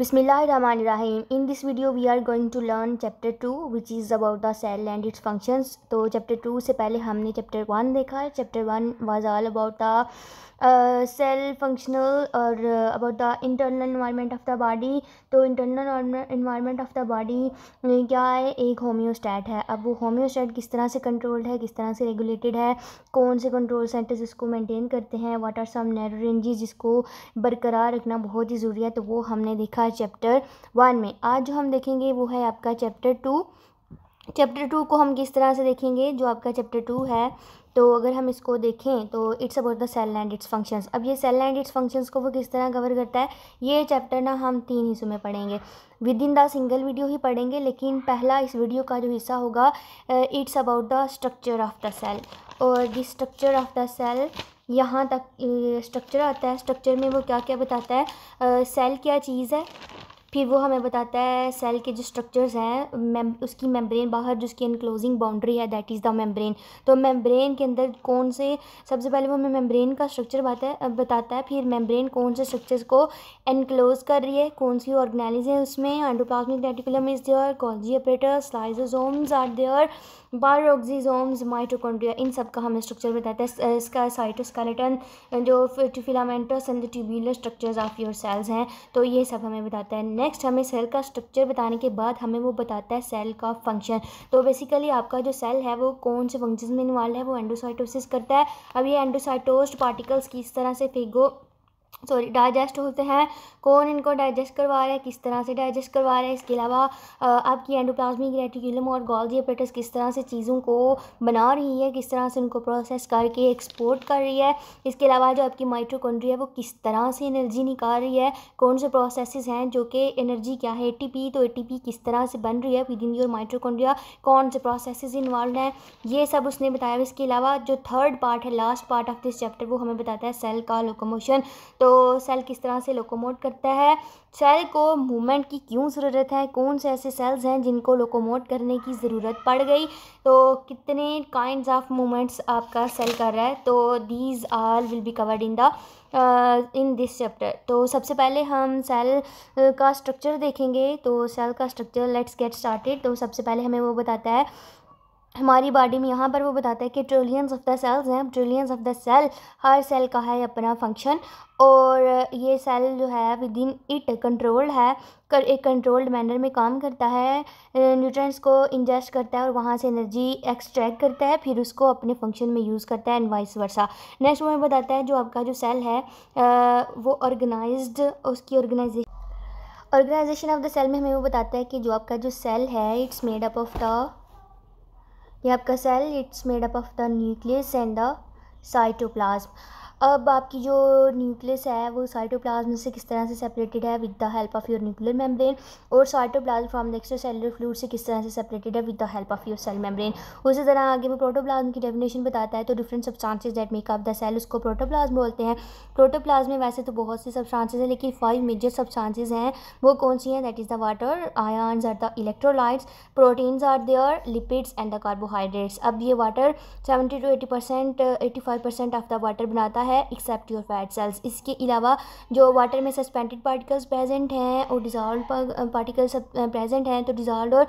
Bismillahirrahmanirrahim. In this video we are going to learn chapter 2 which is about the cell and its functions. तो chapter 2 से पहले हमने chapter 1 देखा है. Chapter 1 was all about the cell functional और about the internal environment of the body. तो internal environment of the body क्या है, एक होम्योस्टैट है. अब वो होम्योस्टैट किस तरह से कंट्रोल्ड है, किस तरह से रेगुलेटेड है, कौन से कंट्रोल सेंटर्स इसको मेंटेन करते हैं, what are some narrow ranges जिसको बरकरार रखना बहुत ही ज़रूरी है. तो वो हमने देखा है चैप्टर 1 में. आज जो हम देखेंगे वो है आपका चैप्टर 2. चैप्टर 2 को हम किस तरह से देखेंगे, जो आपका चैप्टर 2 है. तो अगर हम इसको देखें तो it's about the cell and its functions. अब ये सेल एंड इट्स फंक्शंस को वो किस तरह कवर करता है, ये चैप्टर ना हम 3 हिस्सों में पढ़ेंगे. Within the single video ही पढ़ेंगे, लेकिन पहला इस वीडियो का जो हिस्सा होगा it's about the structure of the cell. और this structure of the cell, यहाँ तक स्ट्रक्चर आता है. स्ट्रक्चर में वो क्या क्या बताता है, सेल क्या चीज़ है, फिर वो हमें बताता है सेल के जो स्ट्रक्चर्स हैं, उसकी मेम्ब्रेन, बाहर जो उसकी एनक्लोजिंग बाउंड्री है दैट इज़ द मेम्ब्रेन. तो मेम्ब्रेन के अंदर कौन से, सबसे पहले वो हमें मेम्ब्रेन का स्ट्रक्चर बताता है. फिर मेम्ब्रेन कौन से स्ट्रक्चर्स को एनक्लोज कर रही है, कौन सी ऑर्गेनेलिज है उसमें, endoplasmic reticulum is there, Golgi apparatus, lysosomes are there, peroxisomes, mitochondria, इन सब का हमें स्ट्रक्चर बताता है. इसका साइटोस्केलेटन, जो filaments and tubular structures of your cells हैं, तो ये सब हमें बताता है. नेक्स्ट हमें सेल का स्ट्रक्चर बताने के बाद हमें वो बताता है सेल का फंक्शन. तो बेसिकली आपका जो सेल है वो कौन से फंक्शन में इन्वॉल्व है, वो एंडोसाइटोसिस करता है. अब ये एंडोसाइटोस्ड पार्टिकल्स किस तरह से डाइजेस्ट होते हैं, कौन इनको डाइजेस्ट करवा रहा है, किस तरह से डाइजेस्ट करवा रहा है. इसके अलावा आपकी एंडोप्लाज्मिक रेटिकुलम और गोल्गी अपरेटस किस तरह से चीज़ों को बना रही है, किस तरह से उनको प्रोसेस करके एक्सपोर्ट कर रही है. इसके अलावा जो आपकी माइटोकॉन्ड्रिया है वो किस तरह से एनर्जी निकाल रही है, कौन से प्रोसेसेस हैं जो कि एनर्जी क्या है, एटीपी. तो एटीपी किस तरह से बन रही है विद इन योर माइटोकॉन्ड्रिया, कौन से प्रोसेसेस इन्वॉल्व हैं, ये सब उसने बताया. इसके अलावा जो थर्ड पार्ट है, last part of this chapter, वो हमें बताता है सेल का लोकोमोशन. तो सेल किस तरह से लोकोमोट करता है, सेल को मूवमेंट की क्यों ज़रूरत है, कौन से ऐसे सेल्स हैं जिनको लोकोमोट करने की ज़रूरत पड़ गई, तो कितने काइंड्स ऑफ मूवमेंट्स आपका सेल कर रहा है. तो these all will be covered in this chapter. तो सबसे पहले हम सेल का स्ट्रक्चर देखेंगे. तो सेल का स्ट्रक्चर, लेट्स गेट स्टार्टेड. तो सबसे पहले हमें वो बताता है हमारी बॉडी में, यहाँ पर वो बताता है कि ट्रिलियंस ऑफ द सेल्स हैं. ट्रिलियंस ऑफ द सेल, हर सेल का है अपना फंक्शन. और ये सेल जो है विद इन इट कंट्रोल्ड है, एक कंट्रोल्ड मैनर में काम करता है, न्यूट्रिएंट्स को इंजेस्ट करता है और वहाँ से एनर्जी एक्सट्रैक्ट करता है, फिर उसको अपने फंक्शन में यूज़ करता है एंड वाइस वर्सा. नेक्स्ट वो हमें बताता है जो आपका जो सेल है वो ऑर्गेनाइज्ड, उसकी ऑर्गेनाइजेशन ऑफ द सेल में हमें वो बताता है कि जो आपका जो सेल है it's made up of the, ये आपका cell it's made up of the nucleus and the cytoplasm. अब आपकी जो न्यूक्लियस है वो साइटोप्लाज्म से किस तरह से सेपरेटेड है with the help of your nuclear membrane, और cytoplasm from the extracellular fluid से किस तरह से सेपरेटेड है with the help of your cell membrane. उसी तरह आगे वो प्रोटोप्लाज्म की डेफिनेशन बताता है. तो different substances that make up the cell, उसको प्रोटोप्लाज्म बोलते हैं. प्रोटोप्लाज्म में वैसे तो बहुत सी सब्सटेंसेस हैं, लेकिन 5 मेजर सब्सटेंसेस हैं. वो कौन सी हैं, that is the water, ions are the electrolytes, proteins are there, lipids and the carbohydrates. अब ये water 70 to 80%, 85% of the water बनाता है एक्सेप्ट योर फैट सेल्स. इसके अलावा जो वाटर में सस्पेंडेड पार्टिकल्स प्रेजेंट हैं और डिजॉल्व पार्टिकल्स प्रेजेंट हैं, तो डिजॉल्व और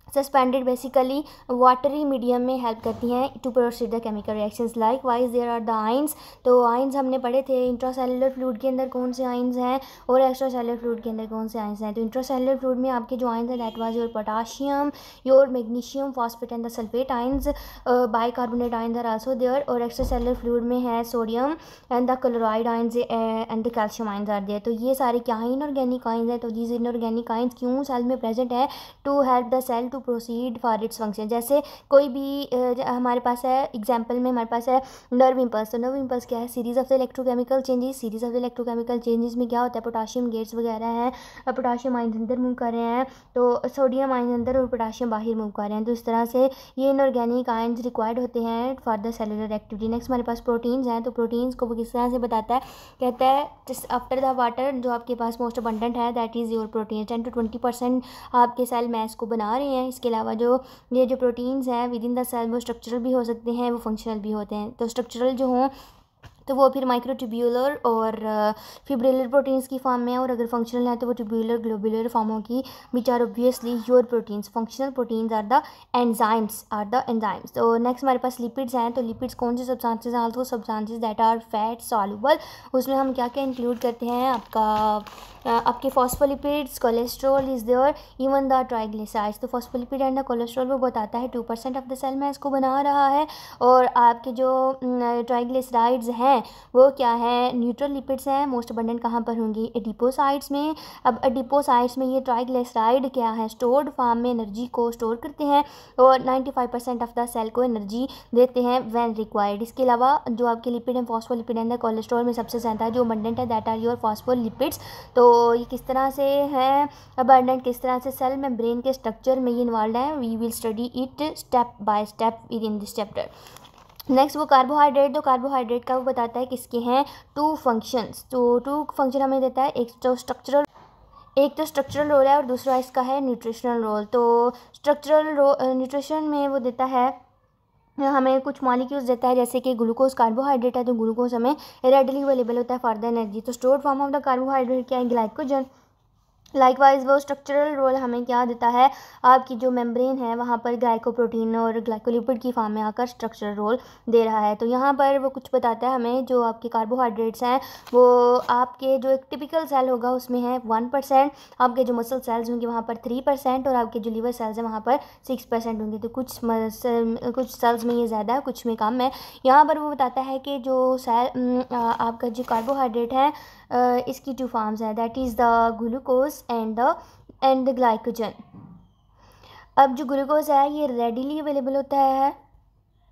सस्पेंडेड बेसिकली वाटरी मीडियम में हेल्प करती हैं to proceed the chemical reactions. Likewise there are the ions. तो आइंस हमने पढ़े थे इंट्रासेलुलर फ्लूइड के अंदर कौन से आइंस हैं और एक्स्ट्रा सेलुलर फ्लूइड के अंदर कौन से आइंस हैं. तो इंट्रासेलुलर फ्लूइड में आपके जो आइंस हैं that was your potassium, your magnesium, phosphate and the sulphate ions, bicarbonate ions are also there. और एक्स्ट्रा सेलुलर फ्लूइड में है sodium and the chloride ions and the calcium ions are there. तो ये सारे क्या हैं, inorganic ions हैं. तो दीज इनऑर्गेनिक आइंस क्यों सेल में प्रेजेंट है, to help the cell to proceed for its function. जैसे कोई भी हमारे पास है, एग्जांपल में हमारे पास है नर्व इम्पल्स. तो नर्व इम्पल्स क्या है, series of the electrochemical changes. Series of the electrochemical changes में क्या होता है, पोटाशियम गेट्स वगैरह हैं, पोटाशियम आइंस अंदर मूव कर रहे हैं, तो सोडियम आइंस अंदर और पोटाशियम बाहर मूव कर रहे हैं. तो इस तरह से ये इनऑर्गेनिक आइंस रिक्वायर्ड होते हैं for the cellular activity. Next हमारे पास प्रोटीन्स हैं. तो प्रोटीन्स को वो किस तरह से बताता है, कहता है जस्ट आफ्टर द वाटर जो आपके पास मोस्ट अबंडेंट है that is your protein. 10 to 20% आपके सेल मैस को बना रहे हैं. इसके अलावा ये जो प्रोटीन्स हैं विद इन द सेल वो स्ट्रक्चरल भी हो सकते हैं, वो फंक्शनल भी होते हैं. तो स्ट्रक्चरल जो हों तो वो फिर माइक्रोट्यूब्यूलर और फिब्रिलर प्रोटीन्स की फॉर्म में है, और अगर फंक्शनल है तो वो ट्यूब्यूलर ग्लोबुलर फॉर्म होगी, which are obviously your proteins. Functional proteins are the enzymes. तो नेक्स्ट हमारे पास लिपिड्स हैं। तो लिपिड्स कौन से सब्सटेंसेस हैं? Also substances that are fat soluble. उसमें हम क्या क्या इंक्लूड करते हैं? आपके phospholipids, cholesterol is there, even the triglycerides. तो फॉस्फोलिपिड एंड द कोलेस्ट्रॉल वो बताता है 2% ऑफ द सेल में इसको बना रहा है, और आपके जो ट्राइग्लिसराइड्स हैं वो क्या है? न्यूट्रल लिपिड्स हैं। मोस्ट अबंडेंट कहाँ पर होंगी? एडिपोसाइड्स में। अब एडिपोसाइड्स में ये ट्राइग्लिसराइड क्या है? स्टोर्ड फॉर्म में एनर्जी को स्टोर करते हैं, और 95% ऑफ द सेल को एनर्जी देते हैं व्हेन रिक्वायर्ड। इसके अलावा जो आपके लिपिड हैं, फॉस्फोलिपिड एंड द कोलेस्ट्रॉल में सबसे ज़्यादा जो अबंडेंट है दैट आर योर फॉस्फोलिपिड्स। तो ये किस तरह से है अबंडेंट, किस तरह से सेल मेम्ब्रेन के स्ट्रक्चर में ये इन्वॉल्व है, we will study it step by step within this chapter. Next वो कार्बोहाइड्रेट। तो कार्बोहाइड्रेट का वो बताता है किसके हैं? 2 फंक्शंस। तो 2 फंक्शन हमें देता है, एक तो स्ट्रक्चरल रोल है और दूसरा इसका है न्यूट्रिशनल रोल। तो न्यूट्रिशन में वो देता है हमें कुछ मॉलिक्यूल्स देता है, जैसे कि ग्लूकोज कार्बोहाइड्रेट है, तो ग्लूकोज हमें रेडली अवेलेबल होता है फॉर द एनर्जी। तो stored form of the carbohydrate क्या है? ग्लाइकोजन। लाइकवाइज वो स्ट्रक्चरल रोल हमें क्या देता है? आपकी जो मेम्ब्रेन है वहाँ पर ग्लाइकोप्रोटीन और ग्लाइकोलिपिड की फॉर्म में आकर स्ट्रक्चरल रोल दे रहा है। तो यहाँ पर वो कुछ बताता है हमें, जो आपके कार्बोहाइड्रेट्स हैं वो आपके जो एक टिपिकल सेल होगा उसमें है 1%, आपके जो मसल सेल्स होंगे वहाँ पर 3%, और आपके जो लिवर सेल्स हैं वहाँ पर 6% होंगे। तो कुछ सेल्स में ये ज़्यादा है, कुछ में कम है। यहाँ पर वो बताता है कि जो आपका जो कार्बोहाइड्रेट है इसकी 2 फॉर्म्स हैं, that is the glucose and the glycogen. अब जो ग्लूकोज है ये रेडिली अवेलेबल होता है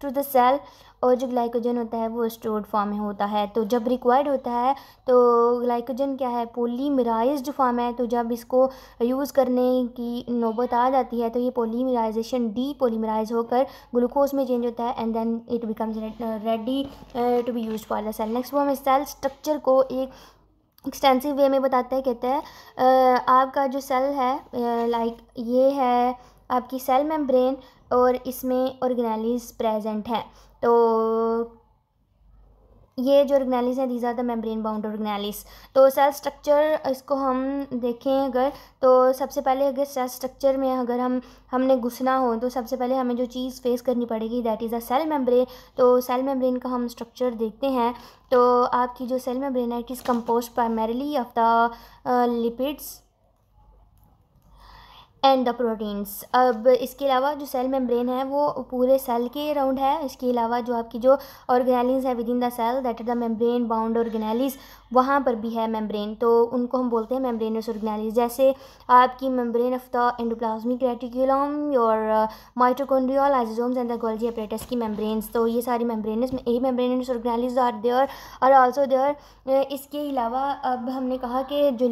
टू द सेल, और जो ग्लाइकोजन होता है वो स्टोर्ड फॉर्म में होता है। तो जब रिक्वायर्ड होता है तो ग्लाइकोजन क्या है? पॉलीमराइज्ड फॉर्म है। तो जब इसको यूज़ करने की नौबत आ जाती है तो ये पॉलीमराइजेशन डीपॉलीमराइज होकर ग्लूकोज में चेंज होता है, and then it becomes ready to be used for the cell. Next वो हमें सेल स्ट्रक्चर को एक एक्सटेंसिव वे में बताता है। कहता है आपका जो सेल है लाइक ये है आपकी सेल मेम्ब्रेन, और इसमें ऑर्गेनेलिस प्रेजेंट है। तो ये जो ऑर्गेनेलिस हैं these are the membrane bound organelles. तो सेल स्ट्रक्चर इसको हम देखें अगर, तो सबसे पहले अगर सेल स्ट्रक्चर में अगर हमने घुसना हो तो सबसे पहले हमें जो चीज़ फेस करनी पड़ेगी that is a cell membrane. तो सेल मेम्ब्रेन का हम स्ट्रक्चर देखते हैं। तो आपकी जो सेल मेम्ब्रेन है it is compose primarily of the lipids and the proteins. अब इसके अलावा जो सेल मेम्ब्रेन है वो पूरे सेल के अराउंड है। इसके अलावा जो आपकी जो ऑर्गेनेलिस है within the cell that is the membrane bound organelles, वहाँ पर भी है मेम्ब्रेन, तो उनको हम बोलते हैं मेम्ब्रेनस ऑर्गेनेलिस। जैसे आपकी membrane of the endoplasmic reticulum और mitochondrial lysosomes and the Golgi apparatus की मेम्ब्रेन्स। तो ये सारी मेम्ब्रेनस में यही मेम्ब्रेनस ऑर्गेनेलिस आर देयर और आल्सो देयर। इसके अलावा अब हमने कहा कि जो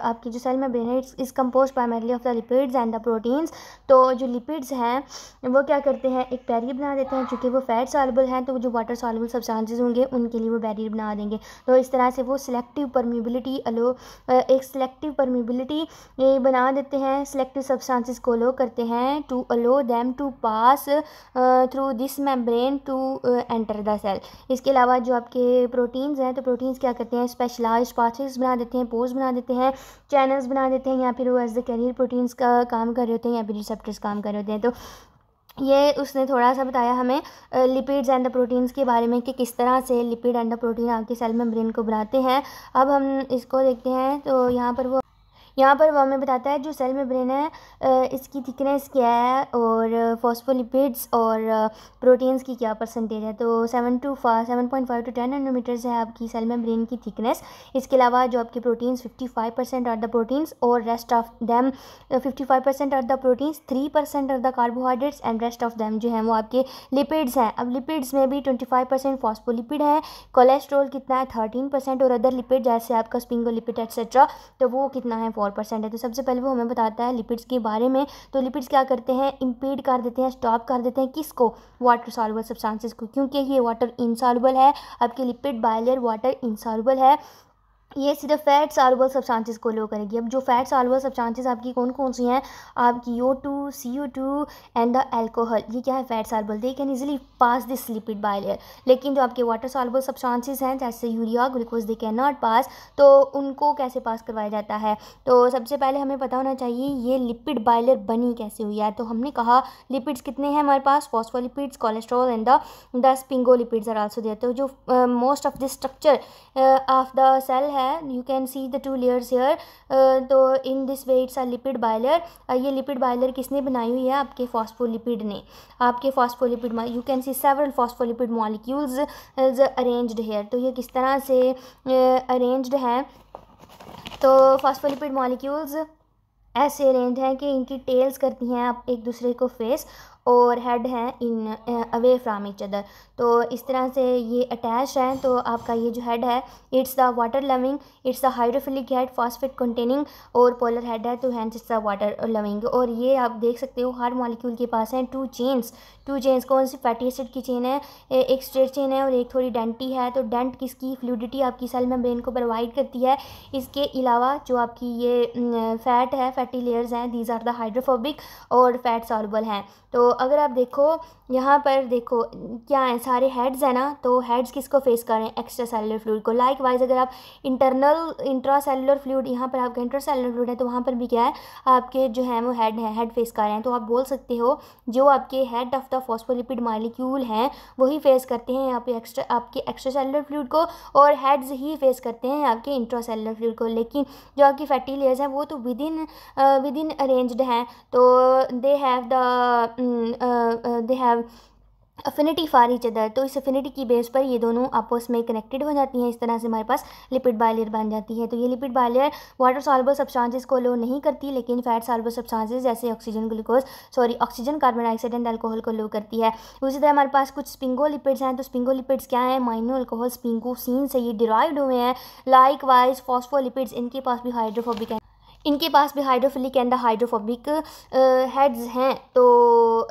आपकी जो सेल मेम्ब्रेन है इस compose primarily of the lipids and the proteins. तो जो लिपिड्स हैं वो क्या करते हैं? एक बैरियर बना देते हैं, चूँकि वो फैट सॉल्युबल हैं तो जो वाटर सॉल्युबल सब्सटेंसेस होंगे उनके लिए वो बैरियर बना देंगे। तो इस तरह से वो सिलेक्टिव परमिबिलिटी एक सिलेक्टिव परमिबिलिटी बना देते हैं, सिलेक्टिव सब्सटेंसेस को अलो करते हैं to allow them to pass through this membrane to enter the cell. इसके अलावा जो आपके प्रोटीन्स हैं तो प्रोटीन्स क्या करते हैं? स्पेशलाइज्ड पाथवेज बना देते हैं, पोर्स बना देते हैं, चैनल्स बना देते हैं, या फिर वो एज द कैरियर प्रोटीन्स का काम कर रहे होते हैं या फिर रिसेप्टर्स काम कर रहे होते हैं। तो ये उसने थोड़ा सा बताया हमें लिपिड्स एंड द प्रोटीन्स के बारे में कि किस तरह से लिपिड एंड द प्रोटीन आपके सेल मेम्ब्रेन को बनाते हैं। अब हम इसको देखते हैं। तो यहाँ पर वो हमें बताता है जो सेल मेम्ब्रेन है इसकी थिकनेस क्या है और फॉस्फोलिपिड्स और प्रोटीन्स की क्या परसेंटेज है। तो 7.5 to 10 नैनोमीटर्स है आपकी सेल मेम्ब्रेन की थिकनेस। इसके अलावा जो आपके प्रोटीन्स 55% आर द प्रोटीन्स और rest of them 55% are the proteins, 3% are the carbohydrates and rest of them जो हैं वो आपके लिपिड्स हैं। अब लिपिड्स में भी 25% फॉस्फोलिपिड है, कोलेस्ट्रॉल कितना है 13% और अदर लिपिड जैसे आपका स्पिंगोलिपिड एक्सेट्रा तो वो कितना है 4% है। तो सबसे पहले वो हमें बताता है लिपिड्स के बारे में। तो लिपिड्स क्या करते हैं? इम्पीड कर देते हैं, स्टॉप कर देते हैं किसको? वाटर सॉल्युबल सब्सटेंसेस को, क्योंकि ये वाटर इनसॉल्युबल है। आपके लिपिड बाइलेयर वाटर इनसॉल्युबल है ये सिर्फ फैट सॉल्युबल सब्सटेंसेस को लो करेगी। अब जो फैट सॉल्युबल सब्सटेंसेस आपकी कौन कौन सी हैं, आपकी O2, CO2 and the alcohol, ये क्या है fat soluble, they can easily pass this lipid bilayer. लेकिन जो आपके वाटर सॉल्युबल सब्सटेंसेस हैं जैसे urea, glucose, they can not pass, तो उनको कैसे पास करवाया जाता है। तो सबसे पहले हमें पता होना चाहिए ये लिपिड बाइलेयर बनी कैसे हुई है। तो हमने कहा लिपिड्स कितने हैं हमारे पास, phospholipids, cholesterol and the sphingolipids are also there. तो जो most of the structure of the cell है, you can see the two layers here, तो in this way it's a lipid bilayer। ये लिपिड बाइलर किसने बनाई हुई है, आपके फॉस्फोलिपिड ने। आपके phospholipid you can see several phospholipid molecules arranged here. तो ये किस तरह से अरेंज्ड हैं, तो फॉस्फोलिपिड मॉलिक्यूल्स ऐसे अरेंज हैं कि इनकी टेल्स करती हैं आप एक दूसरे को फेस, और हेड हैं इन अवे फ्राम ईच अदर। तो इस तरह से ये अटैच है। तो आपका ये जो हेड है it's the water loving, it's the hydrophilic head, phosphate containing, और पोलर हेड है तो hence it's the water loving. और ये आप देख सकते हो हर मॉलिक्यूल के पास हैं टू चेन्स। कौन सी, फैटी एसिड की चेन है, एक स्ट्रेट चेन है और एक थोड़ी डेंटी है। तो डेंट किसकी फ्लूइडिटी आपकी सेल मेम्ब्रेन को प्रोवाइड करती है। इसके अलावा जो आपकी ये फैट है, फैटी लेयर्स हैं, दीज आर द हाइड्रोफोबिक और फैट सॉल्युबल हैं। तो अगर आप देखो यहाँ पर देखो क्या है, सारे हेड्स हैं ना, तो हेड्स किसको फेस कर रहे हैं, एक्स्ट्रा सेलुलर फ्लूइड को। लाइक वाइज अगर आप इंट्रा सेलुलर फ्लूइड, यहाँ पर आपका इंट्रा सेलुलर फ्लूइड है तो वहाँ पर भी क्या है, आपके जो है वो हेड है, हेड फेस कर रहे हैं। तो आप बोल सकते हो जो आपके head of the phospholipid molecule हैं वही फेस करते हैं यहाँ पे आपके एक्स्ट्रा सेलुलर फ्लूइड को, और हेड्स ही फेस करते हैं आपके इंट्रा सेलुलर फ्लूइड को। लेकिन जो आपकी फैटी लेयर्स हैं वो तो विद इन अरेंज्ड हैं। तो they have affinity for each other. तो इस अफिनिटी की बेस पर ये दोनों आपस में कनेक्टेड हो जाती हैं। इस तरह से हमारे पास लिपिड बाइलेयर बन जाती है। तो ये lipid bilayer water soluble substances को लो नहीं करती, लेकिन फैट सॉल्युबल सब्सटेंसेस जैसे oxygen, carbon dioxide and alcohol को लो करती है। उसी तरह हमारे पास कुछ स्पिंगोलिपिड्स हैं। तो स्पिंगोलिपिड्स क्या है, माइनो अल्कोहल स्पिंगोसिन से ये डिराइव्ड हुए हैं। लाइक वाइज फॉस्फोलिपिड्स, इनके पास भी हाइड्रोफोबिक है, इनके पास भी हाइड्रोफिलिक एंड हाइड्रोफोबिक हेड्स हैं। तो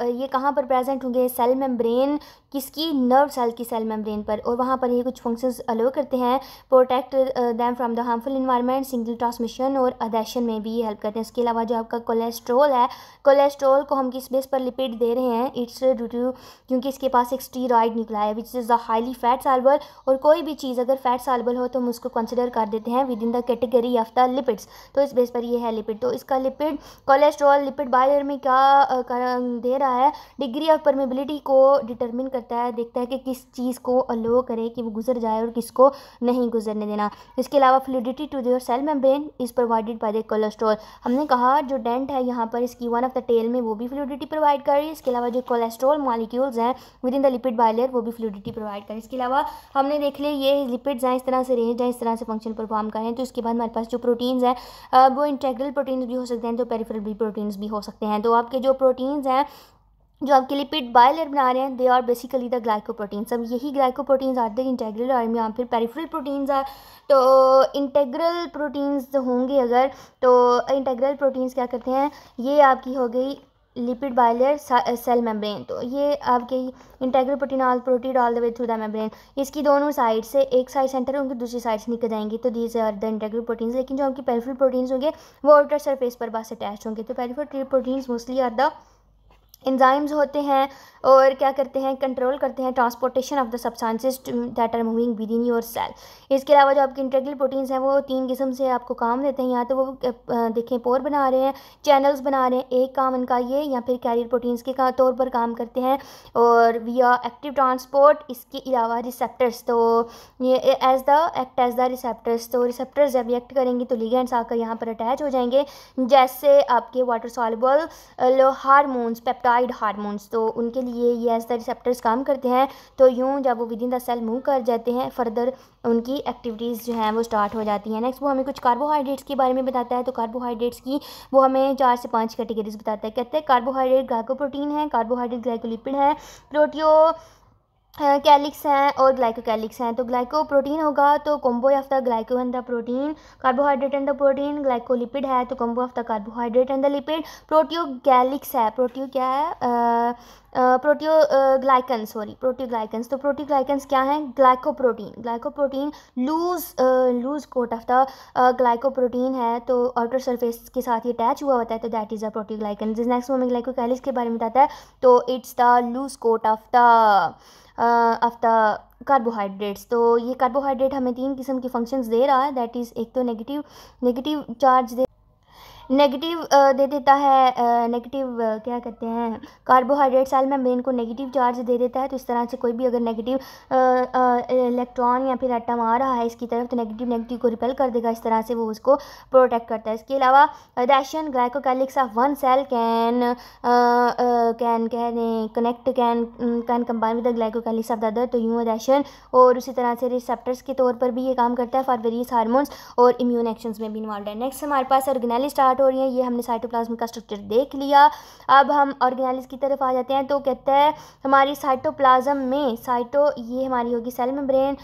ये कहाँ पर प्रेजेंट होंगे, सेल मेम्ब्रेन, किसकी, नर्व सेल की सेल मेम्ब्रेन पर, और वहाँ पर ये कुछ फंक्शंस अलो करते हैं, protect them from the harmful environment, single transmission और अडेशन में भी ये हेल्प करते हैं। इसके अलावा जो आपका कोलेस्ट्रॉल है, कोलेस्ट्रॉल को हम किस बेस पर लिपिड दे रहे हैं, इट्स ड्यू टू क्योंकि इसके पास एक स्टीरॉयड निकला है which is the highly fat soluble. और कोई भी चीज़ अगर फैट सॉल्युबल हो तो हम उसको कंसिडर कर देते हैं within the category of the lipids. तो इस बेस पर ये है लिपिड। तो इसका लिपिड कोलेस्ट्रॉल लिपिड बाइलेयर में क्या दे रहा है, डिग्री ऑफ परमेबिलिटी को डिटरमिन करता है, देखता है कि किस चीज़ को अलो करे कि वो गुजर जाए और किसको नहीं गुजरने देना। इसके अलावा fluidity to their cell membrane is provided by the cholesterol. हमने कहा जो डेंट है यहाँ पर इसकी वन ऑफ द टेल में वो भी फ्लूइडिटी प्रोवाइड कर रही है। इसके अलावा जो कोलेस्ट्रॉल मॉलिक्यूल्स हैं within the lipid bilayer वो भी फ्लूइडिटी प्रोवाइड कर रही है। इसके अलावा हमने देख लिया ये लिपिड्स हैं, इस तरह से रेंज है, इस तरह से फंक्शन परफॉर्म कर रहे हैं। तो इसके बाद हमारे पास जो प्रोटीन्स हैं वो इंटेग्रल प्रोटीन्स भी हो सकते हैं, तो पेरिफेरल भी प्रोटीन्स भी हो सकते हैं। तो आपके जो प्रोटीन्स हैं जो आपके लिपिड बाइलेयर बना रहे हैं, they are basically the glycoproteins. अब यही ग्लाइकोप्रोटीन्स आते हैं इंटेग्रल और या फिर पेरिफेरल प्रोटीन्स आर। तो इंटेग्रल प्रोटीन्स होंगे अगर, तो इंटेग्रल प्रोटीन्स क्या करते हैं, ये आपकी हो गई लिपिड बाइलेयर सेल मेम्ब्रेन। तो ये आपके integral protein all protrude all the way through the membrane, इसकी दोनों साइड से, एक साइड सेंटर होंगे दूसरी साइड से निकल जाएंगे। तो these are the integral proteins. लेकिन जो आपके पेरिफेरल प्रोटीन्स होंगे वो आउटर सरफेस पर बस अटैच होंगे। तो peripheral proteins mostly are the enzymes होते हैं और क्या करते हैं, कंट्रोल करते हैं transportation of the substances that are moving within your cell. इसके अलावा जो आपके इंटेग्रल प्रोटीन्स हैं वो 3 किस्म से आपको काम देते हैं। या तो वो देखें पोर बना रहे हैं, चैनल्स बना रहे हैं, एक काम इनका ये, या फिर कैरियर प्रोटीन्स के तौर पर काम करते हैं और विया एक्टिव ट्रांसपोर्ट। इसके अलावा रिसेप्टर्स, तो ये एक्ट एज द रिसेप्टर्स। तो रिसेप्टर्स जब एक्ट करेंगे तो लिगेंड्स आकर यहाँ पर अटैच हो जाएंगे, जैसे आपके water soluble hormones, peptide hormones, तो उनके लिए ये एज द रिसेप्टर्स काम करते हैं। तो यूँ जब वो with in the cell move कर जाते हैं फर्दर उनकी एक्टिविटीज़ जो हैं वो स्टार्ट हो जाती हैं। नेक्स्ट वो हमें कुछ कार्बोहाइड्रेट्स के बारे में बताता है। तो कार्बोहाइड्रेट्स की वो हमें 4 से 5 कैटेगरीज बताता है। कहते हैं कार्बोहाइड्रेट ग्लाइकोप्रोटीन है, कार्बोहाइड्रेट ग्लाइकोलिपिड है, कैलिक्स हैं और ग्लाइकोकैलिक्स हैं। तो ग्लाइको प्रोटीन होगा तो combo of the glyco and the protein, carbohydrate and the protein. Glycolipid है तो combo of the carbohydrate and the lipid. Proteoglycans है, प्रोटियो क्या है, प्रोटियोग्लाइकन्स। तो प्रोटियोग्लाइकन्स क्या हैं, glycoprotein loose coat of the glycoprotein है, तो आउटर सरफेस के साथ ये अटैच हुआ होता है, तो that is a proteoglycan. Next हमें ग्लाइकोकैलिक्स के बारे में बताता है, तो it's the loose coat of the carbohydrates. तो ये कार्बोहाइड्रेट हमें 3 किस्म के फंक्शंस दे रहा है, दैट इज़ एक तो नेगेटिव चार्ज दे देता है, नेगेटिव क्या कहते हैं, कार्बोहाइड्रेट सेल मेम्ब्रेन को नेगेटिव चार्ज दे देता है। तो इस तरह से कोई भी अगर नेगेटिव इलेक्ट्रॉन या फिर एटम आ रहा है इसकी तरफ, तो नेगेटिव को रिपेल कर देगा, इस तरह से वो उसको प्रोटेक्ट करता है। इसके अलावा adhesion glycocalyx of one cell can combine with the glycocalyx of the other. तो यूं एडेशन और उसी तरह से रिसेप्टर्स के तौर पर भी ये काम करता है फॉर वेरियस हार्मोन्स और इम्यून एक्शंस में भी इन्वॉल्व है। नेक्स्ट हमारे पास ऑर्गेनेल स्टार्ट हो रही है, ये हमने साइटोप्लाज्म का स्ट्रक्चर देख लिया। अब हम ऑर्गेनेल्स की तरफ आ जाते हैं। तो कहते हैं हमारी साइटोप्लाज्म में ये हमारी होगी सेल मेम्ब्रेन,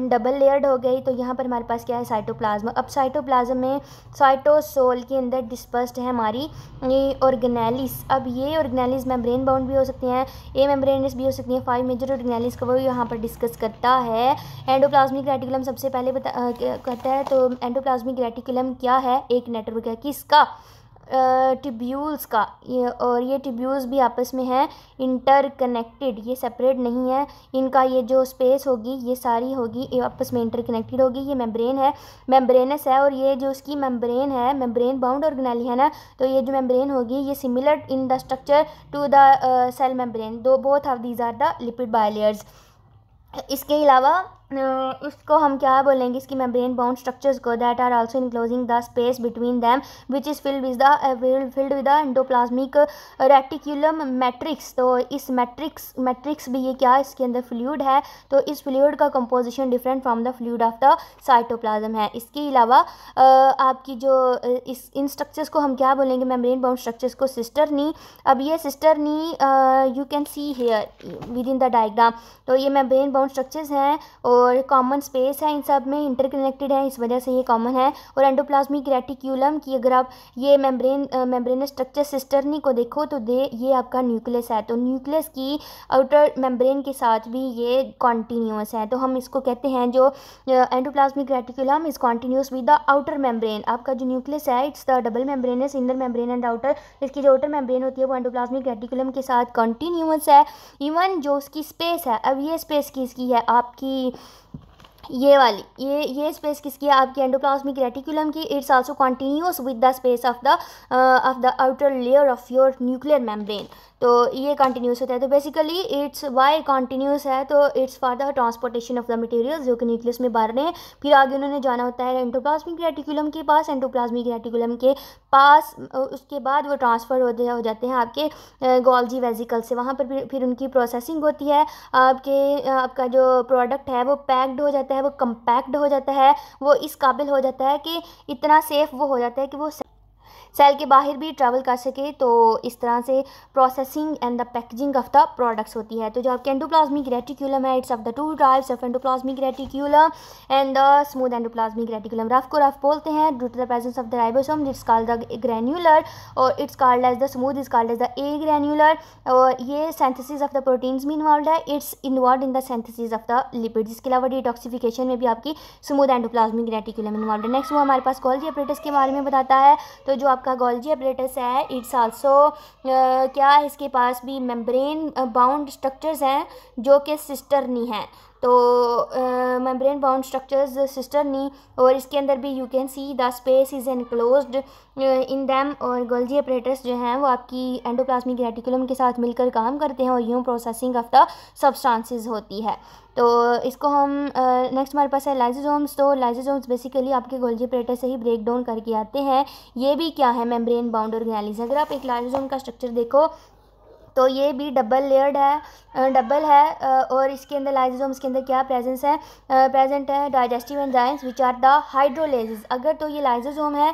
डबल लेयर्ड हो गई। तो यहाँ पर हमारे पास क्या है, साइटोप्लाज्म। अब साइटोप्लाज्म में साइटोसोल के अंदर डिस्पर्स्ड है हमारी ये ऑर्गेनेलिस। अब ये ऑर्गेनेलिस मेम्ब्रेन बाउंड भी हो सकती हैं, ए मेम्ब्रेनस भी हो सकती हैं। 5 मेजर ऑर्गेनेलिस का वो यहाँ पर डिस्कस करता है। एंडोप्लाज्मिक रेटिकुलम सबसे पहले कहता है, तो एंडोप्लाज्मिक रेटिकुलम क्या है, एक नेटवर्क है किसका, ट्यूब्यूल्स का। और ये ट्यूब्यूल्स भी आपस में हैं इंटरकनेक्टेड, ये सेपरेट नहीं है। इनका ये जो स्पेस होगी ये सारी होगी ये आपस में इंटरकनेक्टेड होगी। ये मेम्ब्रेन है, मेम्ब्रेनस है, और ये जो उसकी मेम्ब्रेन है, मेम्ब्रेन बाउंड ऑर्गेनेली है ना, तो ये जो मेम्ब्रेन होगी ये similar in the structure to the cell membrane. Both of these are the lipid bilayers. इसके अलावा उसको हम क्या बोलेंगे, इसकी मेम्ब्रेन बाउंड स्ट्रक्चर्स को, that are also enclosing the space between them which is filled with the endoplasmic reticulum matrix. तो इस मैट्रिक्स भी ये क्या है, इसके अंदर फ्लूइड है। तो इस फ्लूइड का composition different from the fluid of the cytoplasm है। इसके अलावा आपकी जो इन स्ट्रक्चर्स को हम क्या बोलेंगे, मेम्ब्रेन बाउंड स्ट्रक्चर्स को सिस्टरनी। अब ये cisternae you can see here within the diagram. तो ये मेम्ब्रेन बाउंड स्ट्रक्चर्स हैं और कॉमन स्पेस है, इन सब में इंटरकनेक्टेड है, इस वजह से ये कॉमन है। और एंडोप्लाज्मिक रेटिक्यूलम की अगर आप ये मेम्ब्रेन स्ट्रक्चर सिस्टरनी को देखो तो ये आपका न्यूक्लियस है। तो न्यूक्लियस की आउटर मेम्ब्रेन के साथ भी ये कॉन्टीन्यूअस है। तो हम इसको कहते हैं जो endoplasmic reticulum is continuous with the outer membrane. आपका जो न्यूक्लियस है it's the double membranous, inner membrane and outer. इसकी जो आउटर मेम्ब्रेन होती है वो एंडोप्लाज्मिक रेटिक्यूलम के साथ कॉन्टीन्यूअस है। इवन जो उसकी स्पेस है, अब ये स्पेस किसकी है, आपकी ये वाली, ये स्पेस किसकी है, आपकी एंडोप्लाज्मिक रेटिकुलम की। It's also continuous with the space of the outer layer of your nuclear membrane. तो ये कॉन्टीन्यूस होता है। तो बेसिकली इट्स वाई कॉन्टीन्यूस है, तो it's for the transportation of the materials जो कि न्यूक्लियस में बाहर रहे हैं, फिर आगे उन्होंने जाना होता है एंडोप्लाज्मिक रेटिकुलम के पास। एंडोप्लाज्मिक रेटिकुलम के पास उसके बाद वो ट्रांसफ़र हो जाते हैं आपके गोल्जी वेजिकल से। वहाँ पर फिर उनकी प्रोसेसिंग होती है। आपका जो प्रोडक्ट है वो पैक्ड हो जाता है, वो कंपैक्ट हो जाता है, वो इस काबिल हो जाता है कि इतना सेफ़ वो हो जाता है कि वो सेल के बाहर भी ट्रैवल कर सके। तो इस तरह से processing and the packaging of the products होती है। तो जो आपके एंडोप्लाज्मिक रेटिकुलम है, it's of the 2 types of endoplasmic reticulum and the smooth endoplasmic reticulum. Rough को रफ बोलते हैं due to the presence of the ribosome, it's called the granular, और it's called as the smooth is called as the agranular. और ये synthesis of the proteins भी involve है, it's involve in the synthesis of the lipids. इसके अलावा detoxification में भी आपकी स्मूथ एंडोप्लाज्मिक रेटिकुलम इन्वॉल्व है। नेक्स्ट वो हमारे पास गोल्जी अपरेटस के बारे में बताता है। तो जो आपका गोल्जी अपरेटस है, इट्स आल्सो क्या है, इसके पास भी मेम्ब्रेन बाउंड स्ट्रक्चर्स हैं जो कि सिस्टरनी हैं। तो मेम्ब्रेन बाउंड स्ट्रक्चर्स सिस्टरनी, और इसके अंदर भी you can see the space is enclosed in them. और गोल्जी अपरेटस जो हैं वो आपकी एंडोप्लाज्मिक रेटिकुलम के साथ मिलकर काम करते हैं और यूँ प्रोसेसिंग ऑफ द सब्सटेंसेस होती है। तो इसको हम नेक्स्ट हमारे पास है लाइसोसोम्स। तो लाइसोसोम्स बेसिकली आपके गोल्जी अपरेटस से ही ब्रेक डाउन करके आते हैं। ये भी क्या है, मेम्ब्रेन बाउंड ऑर्गेनेल्स। अगर आप एक लाइसोसोम का स्ट्रक्चर देखो तो ये भी डबल लेयर्ड है, और इसके अंदर लाइसोसोम्स के अंदर क्या प्रेजेंट है digestive enzymes which are the hydrolases. अगर तो ये लाइसोसोम है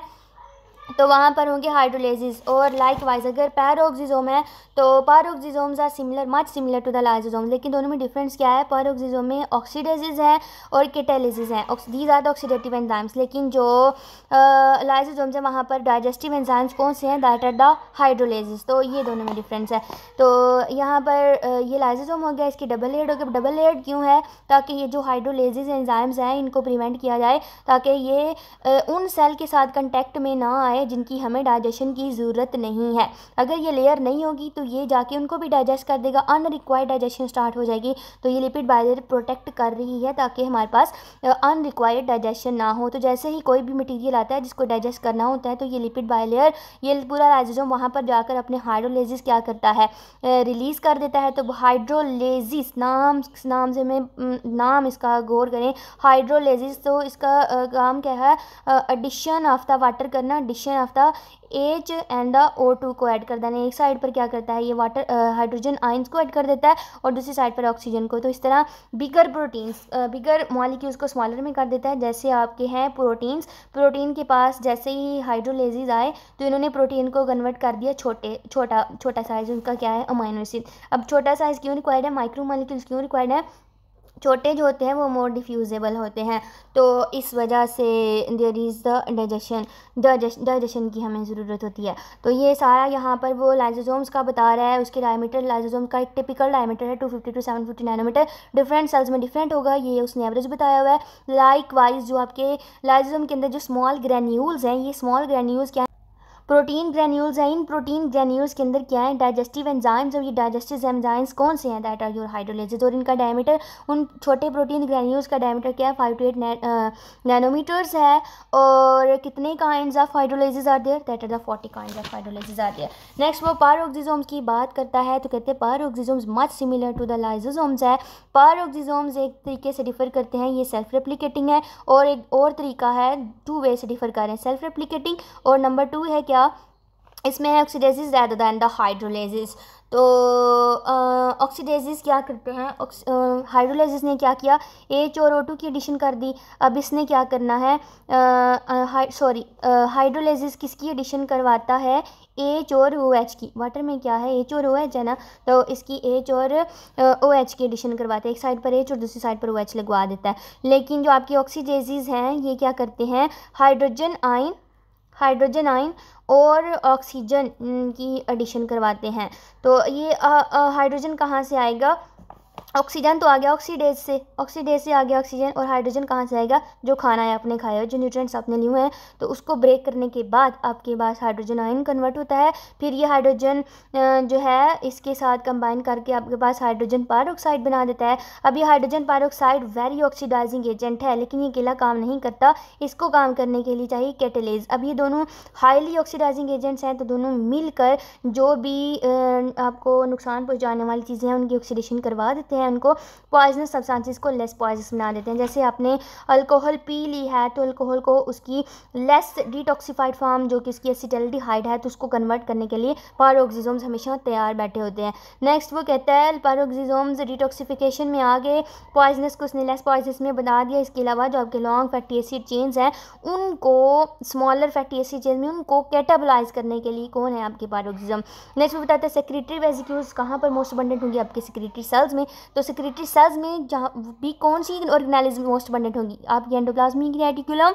तो वहाँ पर होंगे हाइड्रोलेसिस। और लाइकवाइज अगर पैरोक्सिसोम है तो peroxisomes are similar, much similar to the lysosome, लेकिन दोनों में डिफरेंस क्या है, पैरोक्सिसोम में ऑक्सीडेसिस है और कैटालिसिस है, these are the oxidative enzymes, लेकिन जो लाइसोसोम्स है वहाँ पर डाइजेस्टिव एंजाइम्स कौन से हैं, दैट आर द हाइड्रोलेसिस। तो ये दोनों में डिफरेंस है। तो यहाँ पर ये लाइसोसोम हो गया, इसकी डबल लेयर्ड हो गया। डबल लेयर्ड क्यों है, ताकि ये जो हाइड्रोलेसिस एंजाइम्स हैं इनको प्रिवेंट किया जाए, ताकि ये उन सेल के साथ कंटेक्ट में ना आए जिनकी हमें डाइजेशन की ज़रूरत नहीं है। अगर ये लेयर नहीं होगी तो ये जाके उनको भी डाइजेस्ट कर देगा, अनरिक्वायर्ड डाइजेशन स्टार्ट हो जाएगी। तो ये लिपिड बाइलेयर प्रोटेक्ट कर रही है ताकि हमारे पास अनरिक्वायर्ड डाइजेशन ना हो। तो जैसे ही कोई भी मटीरियल आता है जिसको डाइजेस्ट करना होता है तो ये लिपिड बाइलेयर, ये पूरा लाइसोसोम वहाँ पर जाकर अपने हाइड्रोलेसिस क्या करता है, रिलीज़ कर देता है। तो हाइड्रोलेसिस नाम से मैं नाम इसका गौर करें, हाइड्रोलेसिस। तो इसका काम क्या है, एडिशन ऑफ द वाटर करना, addition of the H and the O2 को ऐड कर देना। एक साइड पर क्या करता है, ये वाटर हाइड्रोजन आयंस को ऐड कर देता है और दूसरी साइड पर ऑक्सीजन को। तो इस तरह बिगर प्रोटीन्स, बिगर मॉलिक्यूल्स को स्मॉलर में कर देता है। जैसे आपके हैं प्रोटीन्स, प्रोटीन के पास जैसे ही हाइड्रोलेसिस आए तो इन्होंने प्रोटीन को कन्वर्ट कर दिया छोटा साइज, उनका क्या है, अमाइनो एसिड। अब छोटा साइज क्यों रिक्वायर्ड है, माइक्रो मॉलिक्यूल्स क्यों रिक्वायर्ड है, छोटे जो होते हैं वो मोर डिफ्यूजेबल होते हैं। तो इस वजह से देयर इज़ द डाइजेशन की हमें ज़रूरत होती है। तो ये सारा यहाँ पर वो लाइसोसोम्स का बता रहा है। उसके डायमीटर, लाइसोसोम का एक टिपिकल डायमीटर है 250 to 750 नैनोमीटर। डिफरेंट सेल्स में डिफरेंट होगा, ये उसने एवरेज बताया हुआ है। लाइक वाइज जो आपके लाइसोसोम के अंदर जो स्मॉल ग्रैन्यूल्स हैं, ये स्मॉल ग्रैन्यूल्स क्या, प्रोटीन ग्रैन्यूल्स हैं। इन प्रोटीन ग्रैन्यूल्स के अंदर क्या है, डाइजेस्टिव एंजाइम्स। और ये डाइजेस्टिव एंजाइम्स कौन से हैं, दैट आर योर हाइड्रोलेसिस। और इनका डायमीटर, उन छोटे प्रोटीन ग्रैन्यूल्स का डायमीटर क्या है, 5 to 8 नैनोमीटर्स है। और कितने kinds of hydrolases are there, that are the 40 kinds of hydrolases are there. Next वो पैरोक्सिसोम्स की बात करता है तो कहते हैं peroxisomes much similar to the lysosomes है। पैरोक्सिसोम्स एक तरीके से डिफर करते हैं, ये सेल्फ रेप्लिकेटिंग है। और एक और तरीका है, 2 वे से डिफर कर रहे हैं, सेल्फ रेप्लिकेटिंग। और नंबर 2 है क्या, इसमें है ऑक्सीडेसिस रैदर दैन द हाइड्रोलेसिस। तो ऑक्सीडेसिस क्या करते हैं, हाइड्रोलेसिस ने क्या किया, H और O2 की एडिशन कर दी। अब इसने क्या करना है, हाइड्रोलेसिस किसकी एडिशन करवाता है, H और OH की। वाटर में क्या है, H और OH है ना, तो इसकी H और OH की एडिशन करवाते हैं। एक साइड पर H और दूसरी साइड पर OH लगवा देता है। लेकिन जो आपकी ऑक्सीडेसिस हैं ये क्या करते हैं, हाइड्रोजन आयन और ऑक्सीजन की एडिशन करवाते हैं। तो ये हाइड्रोजन कहाँ से आएगा, ऑक्सीजन तो आ गया ऑक्सीडेज से आ गया ऑक्सीजन। और हाइड्रोजन कहाँ से आएगा, जो खाना है आपने खाया, जो न्यूट्रिएंट्स आपने लिए हुए हैं, तो उसको ब्रेक करने के बाद आपके पास हाइड्रोजन आयन कन्वर्ट होता है। फिर ये हाइड्रोजन जो है इसके साथ कंबाइन करके आपके पास हाइड्रोजन पैरोक्साइड बना देता है। अब ये hydrogen peroxide very oxidising agent है, लेकिन ये अकेला काम नहीं करता, इसको काम करने के लिए चाहिए कैटेलेज। अब ये दोनों हाईली ऑक्सीडाइजिंग एजेंट्स हैं, तो दोनों मिलकर जो भी आपको नुकसान पहुँचाने वाली चीज़ें हैं उनकी ऑक्सीडेशन करवा देते हैं, उनको पॉइजनस सब्सटेंसेस को लेस पॉइजनस बना देते हैं। जैसे आपने अल्कोहल पी ली है तो अल्कोहल को उसकी लेस डिटॉक्सिफाइड फॉर्म जो कि उसकी एसिटाल्डिहाइड है तो उसको कन्वर्ट करने के लिए पैरोक्सिसोम्स हमेशा तैयार बैठे होते हैं। नेक्स्ट वो कहता है पैरोक्सिसोम्स डिटॉक्सिफिकेशन में आगे पॉइजनस को उसने लेस पॉइजनस में बना दिया। इसके अलावा जो आपके लॉन्ग फैटी एसिड चेन्स हैं उनको स्मॉलर फैटी एसिड चेन में उनको कैटाबोलाइज करने के लिए कौन है, आपके पैरोक्सिसोम। नेक्स्ट वो बताते हैं सेक्रेटरी वेसिक्यूल्स कहाँ पर मोस्ट अबंडेंट होंगी, आपके सेक्रेटरी सेल्स में। तो सेक्रेटरी सेल्स में जहाँ भी कौन सी ऑर्गेनेलिज्म मोस्ट अबंडेंट होंगी, आपकी endoplasmic reticulum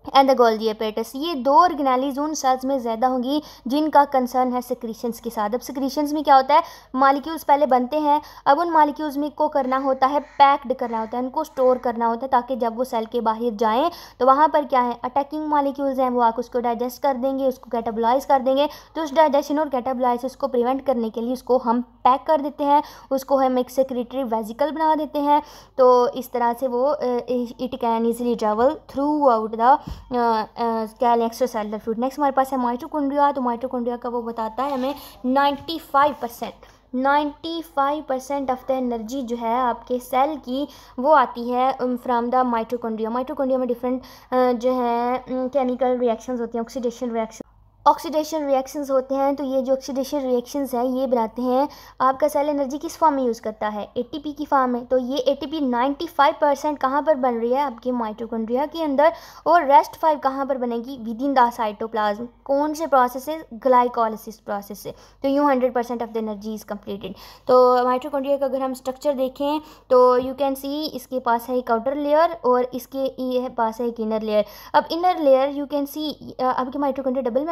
and the Golgi apparatus. ये 2 ऑर्गेनेलिज उन सेल्स में ज़्यादा होंगी जिनका कंसर्न है सेक्रीशंस के साथ। अब सेक्रीशंस में क्या होता है, मॉलिक्यूल्स पहले बनते हैं, अब उन मॉलिक्यूल्स में को करना होता है, पैक्ड करना होता है, उनको स्टोर करना होता है ताकि जब वो सेल के बाहर जाएँ तो वहाँ पर क्या है, अटैकिंग मॉलिक्यूल्स हैं, वो आकर उसको डाइजेस्ट कर देंगे, उसको कैटाबोलाइज कर देंगे। तो उस डाइजेशन और कैटाबोलाइसिस को प्रिवेंट करने के लिए उसको हम पैक कर देते हैं, उसको हम एक सेक्रेटरी वेसिकल बना देते हैं। तो इस तरह से वो it can easily travel through out the scale extracellular fluid. Next हमारे पास है माइटोकॉन्ड्रिया। तो माइटोकॉन्ड्रिया का वो बताता है हमें 95% ऑफ द एनर्जी जो है आपके सेल की वो आती है फ्रॉम द माइटोकॉन्ड्रिया। माइटोकॉन्ड्रिया में डिफरेंट जो है केमिकल रिएक्शंस होती हैं, ऑक्सीडेशन रिएक्शन। ऑक्सीडेशन रिएक्शंस होते हैं। तो ये जो ऑक्सीडेशन रिएक्शंस हैं ये बनाते हैं, आपका सेल एनर्जी किस फॉर्म में यूज़ करता है, एटीपी की फॉर्म में। तो ये एटीपी 95% कहाँ पर बन रही है, आपके माइटोकॉन्ड्रिया के अंदर, और रेस्ट 5 कहाँ पर बनेगी, विद इन द साइटोप्लाज्म। कौन से प्रोसेस से, ग्लाइकोलिसिस प्रोसेस से। तो यूँ 100% of the energy is completed. तो माइटोकॉन्ड्रिया का अगर हम स्ट्रक्चर देखें तो यू कैन सी इसके पास है एक आउटर लेयर और इसके पास है एक इनर लेयर। अब inner layer you can see आपके माइटोकॉन्ड्रिया डबल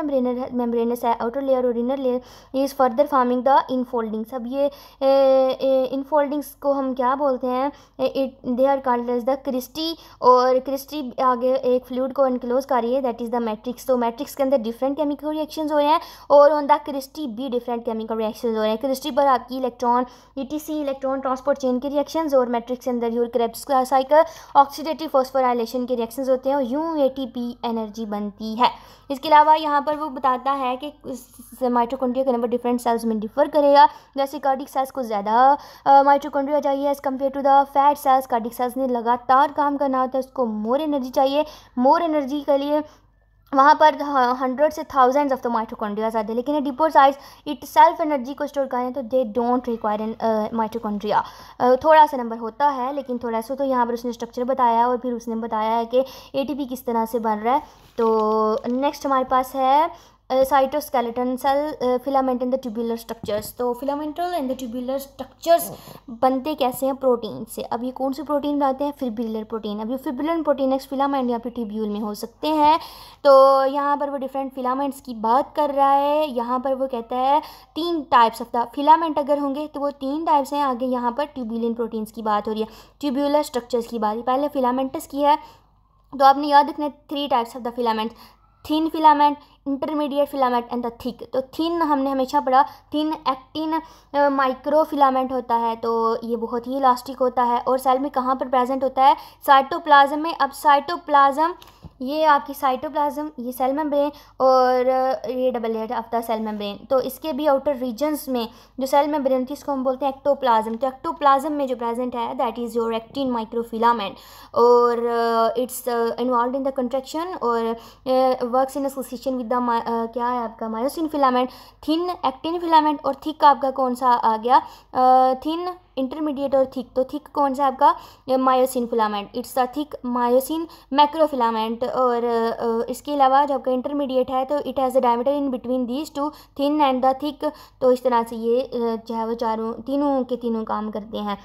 मेम्ब्रेनस है, आउटर लेयर और inner layer is further forming the infoldings. अब ये इनफोल्डिंग्स को हम क्या बोलते हैं, they are called as the cristae, और क्रिस्टी आगे एक फ्लूइड को एनक्लोज कर रही है, दैट इज़ द मैट्रिक्स। तो मैट्रिक्स के अंदर डिफरेंट केमिकल रिएक्शंस हो रहे हैं और ऑन द क्रिस्टी भी डिफरेंट केमिकल रिएक्शंस हो रहे हैं। क्रिस्टी पर आपकी electron etc electron transport chain के रिएक्शंस, और मैट्रिक्स के अंदर यूर क्रेब्स का साइकिल ऑक्सीडेटिव फॉस्फोराइलेशन के रिएक्शंस होते हैं और यूँ एटीपी एनर्जी बनती है। इसके अलावा यहाँ पर वो बताता है कि माइटोकॉन्ड्रिया का नंबर डिफरेंट सेल्स में डिफर करेगा। जैसे कार्डिक सेल्स को ज़्यादा माइटोकॉन्ड्रिया चाहिए as compare to the fat cells. Cardiac cells ने लगातार काम करना होता है, उसको मोर एनर्जी चाहिए। मोर एनर्जी के लिए वहाँ पर 100 से 1000 ऑफ द माइटोकॉन्ड्रियाज आते हैं, लेकिन डिपोसाइट्स इट सेल्फ एनर्जी को स्टोर करें तो दे डोंट रिक्वायर माइटोकॉन्ड्रिया। थोड़ा सा नंबर होता है लेकिन थोड़ा सा। तो यहाँ पर उसने स्ट्रक्चर बताया और फिर उसने बताया है कि एटीपी किस तरह से बन रहा है। तो नेक्स्ट हमारे पास है cytoskeleton cell filament in the tubular structures. तो filamental and the tubular structures बनते कैसे हैं, प्रोटीन से। अब ये कौन से प्रोटीन बनाते हैं, फिब्रिलर प्रोटीन। अब ये फिब्रिलर प्रोटीन एक फिलामेंट या फिर ट्यूब्यूल में हो सकते हैं। तो यहाँ पर वो डिफरेंट फिलामेंट्स की बात कर रहा है। यहाँ पर वो कहता है 3 टाइप्स ऑफ द फिलामेंट अगर होंगे तो वो 3 टाइप्स हैं। आगे यहाँ पर ट्यूब्यूलिन प्रोटीन्स की बात हो रही है, ट्यूब्यूलर स्ट्रक्चर्स की बात। पहले फिलामेंटस की है, तो आपने याद रखना 3 types of the filament, thin filament, intermediate filament and the thick. तो थिन हमने हमेशा पढ़ा, थिन एक्टिन माइक्रो फिलामेंट होता है, तो ये बहुत ही इलास्टिक होता है और सेल में कहाँ पर प्रेजेंट होता है, साइटोप्लाज्म में। अब साइटोप्लाज्म ये आपकी साइटोप्लाज्म, ये सेल मेम्ब्रेन और ये double layer of the cell membrane. तो इसके भी आउटर रीजन्स में जो सेल मेम्ब्रेन होती है इसको हम बोलते हैं एक्टोप्लाज्म। तो एक्टोप्लाज्म में जो प्रेजेंट है that is your actin microfilament, और it's involve in the contraction और works in association with the क्या है आपका myosin filament. Thin actin filament और थिक आपका कौन सा आ गया, थिन, इंटरमीडिएट और थिक। तो थिक कौन सा आपका, myosin filament, it's the thick myosin macrofilament. और इसके अलावा जब आपका इंटरमीडिएट है तो it has the diameter in between these two, thin and the thick. तो इस तरह से ये चाहे वो तीनों के तीनों काम करते हैं।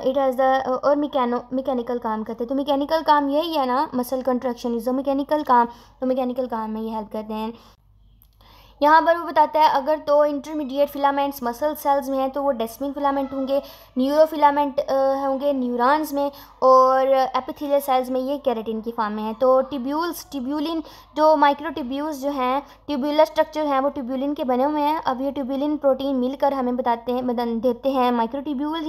इट हैज़ द और मैकेनिकल काम करते हैं। तो मैकेनिकल काम यही है ना, muscle contraction is the mechanical काम। तो मैकेनिकल काम में ये हेल्प करते हैं। यहाँ पर वो बताता है अगर तो इंटरमीडिएट फिलामेंट्स मसल सेल्स में हैं तो वो डेस्मिन फिलामेंट होंगे, न्यूरो फिलामेंट होंगे न्यूरॉन्स में, और एपिथेलियल सेल्स में ये केराटिन की फॉर्म में है। तो ट्यूब्यूल्स, ट्यूब्यूलिन जो माइक्रो ट्यूब्यूल्स जो हैं, ट्यूब्यूलर स्ट्रक्चर हैं वो ट्यूब्यूलिन के बने हुए हैं। अब ये ट्यूब्यूलिन प्रोटीन मिलकर हमें देते हैं माइक्रो ट्यूब्यूल्स।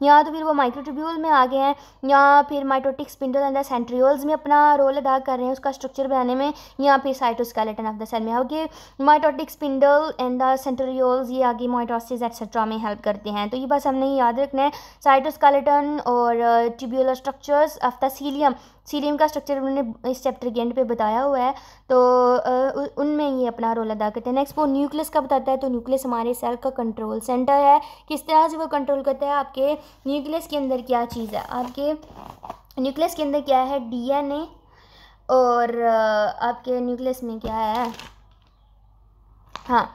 यहाँ तो फिर वो माइक्रो ट्यूब्यूल में आ गए हैं, या फिर mitotic spindle and the centrioles में अपना रोल अदा कर रहे हैं उसका स्ट्रक्चर बनाने में, या फिर साइटोस्केलेटन ऑफ द सेल में। आगे mitotic spindle and the centrioles ये आगे माइटोसिस एक्सेट्रा में हेल्प करते हैं। तो ये बस हमने याद रखना है, साइटोस्केलेटन और tubular structures of the cilium. Cilium का स्ट्रक्चर उन्होंने इस चैप्टर के एंड पे बताया हुआ है, तो उनमें ये अपना रोल अदा करते हैं। नेक्स्ट वो न्यूक्लियस का बताता है। तो न्यूक्लियस हमारे सेल का कंट्रोल सेंटर है, किस तरह से वो कंट्रोल करता है। आपके न्यूक्लियस के अंदर क्या चीज़ है, आपके न्यूक्लियस के अंदर क्या है, डीएनए, और आपके न्यूक्लियस में क्या है, हाँ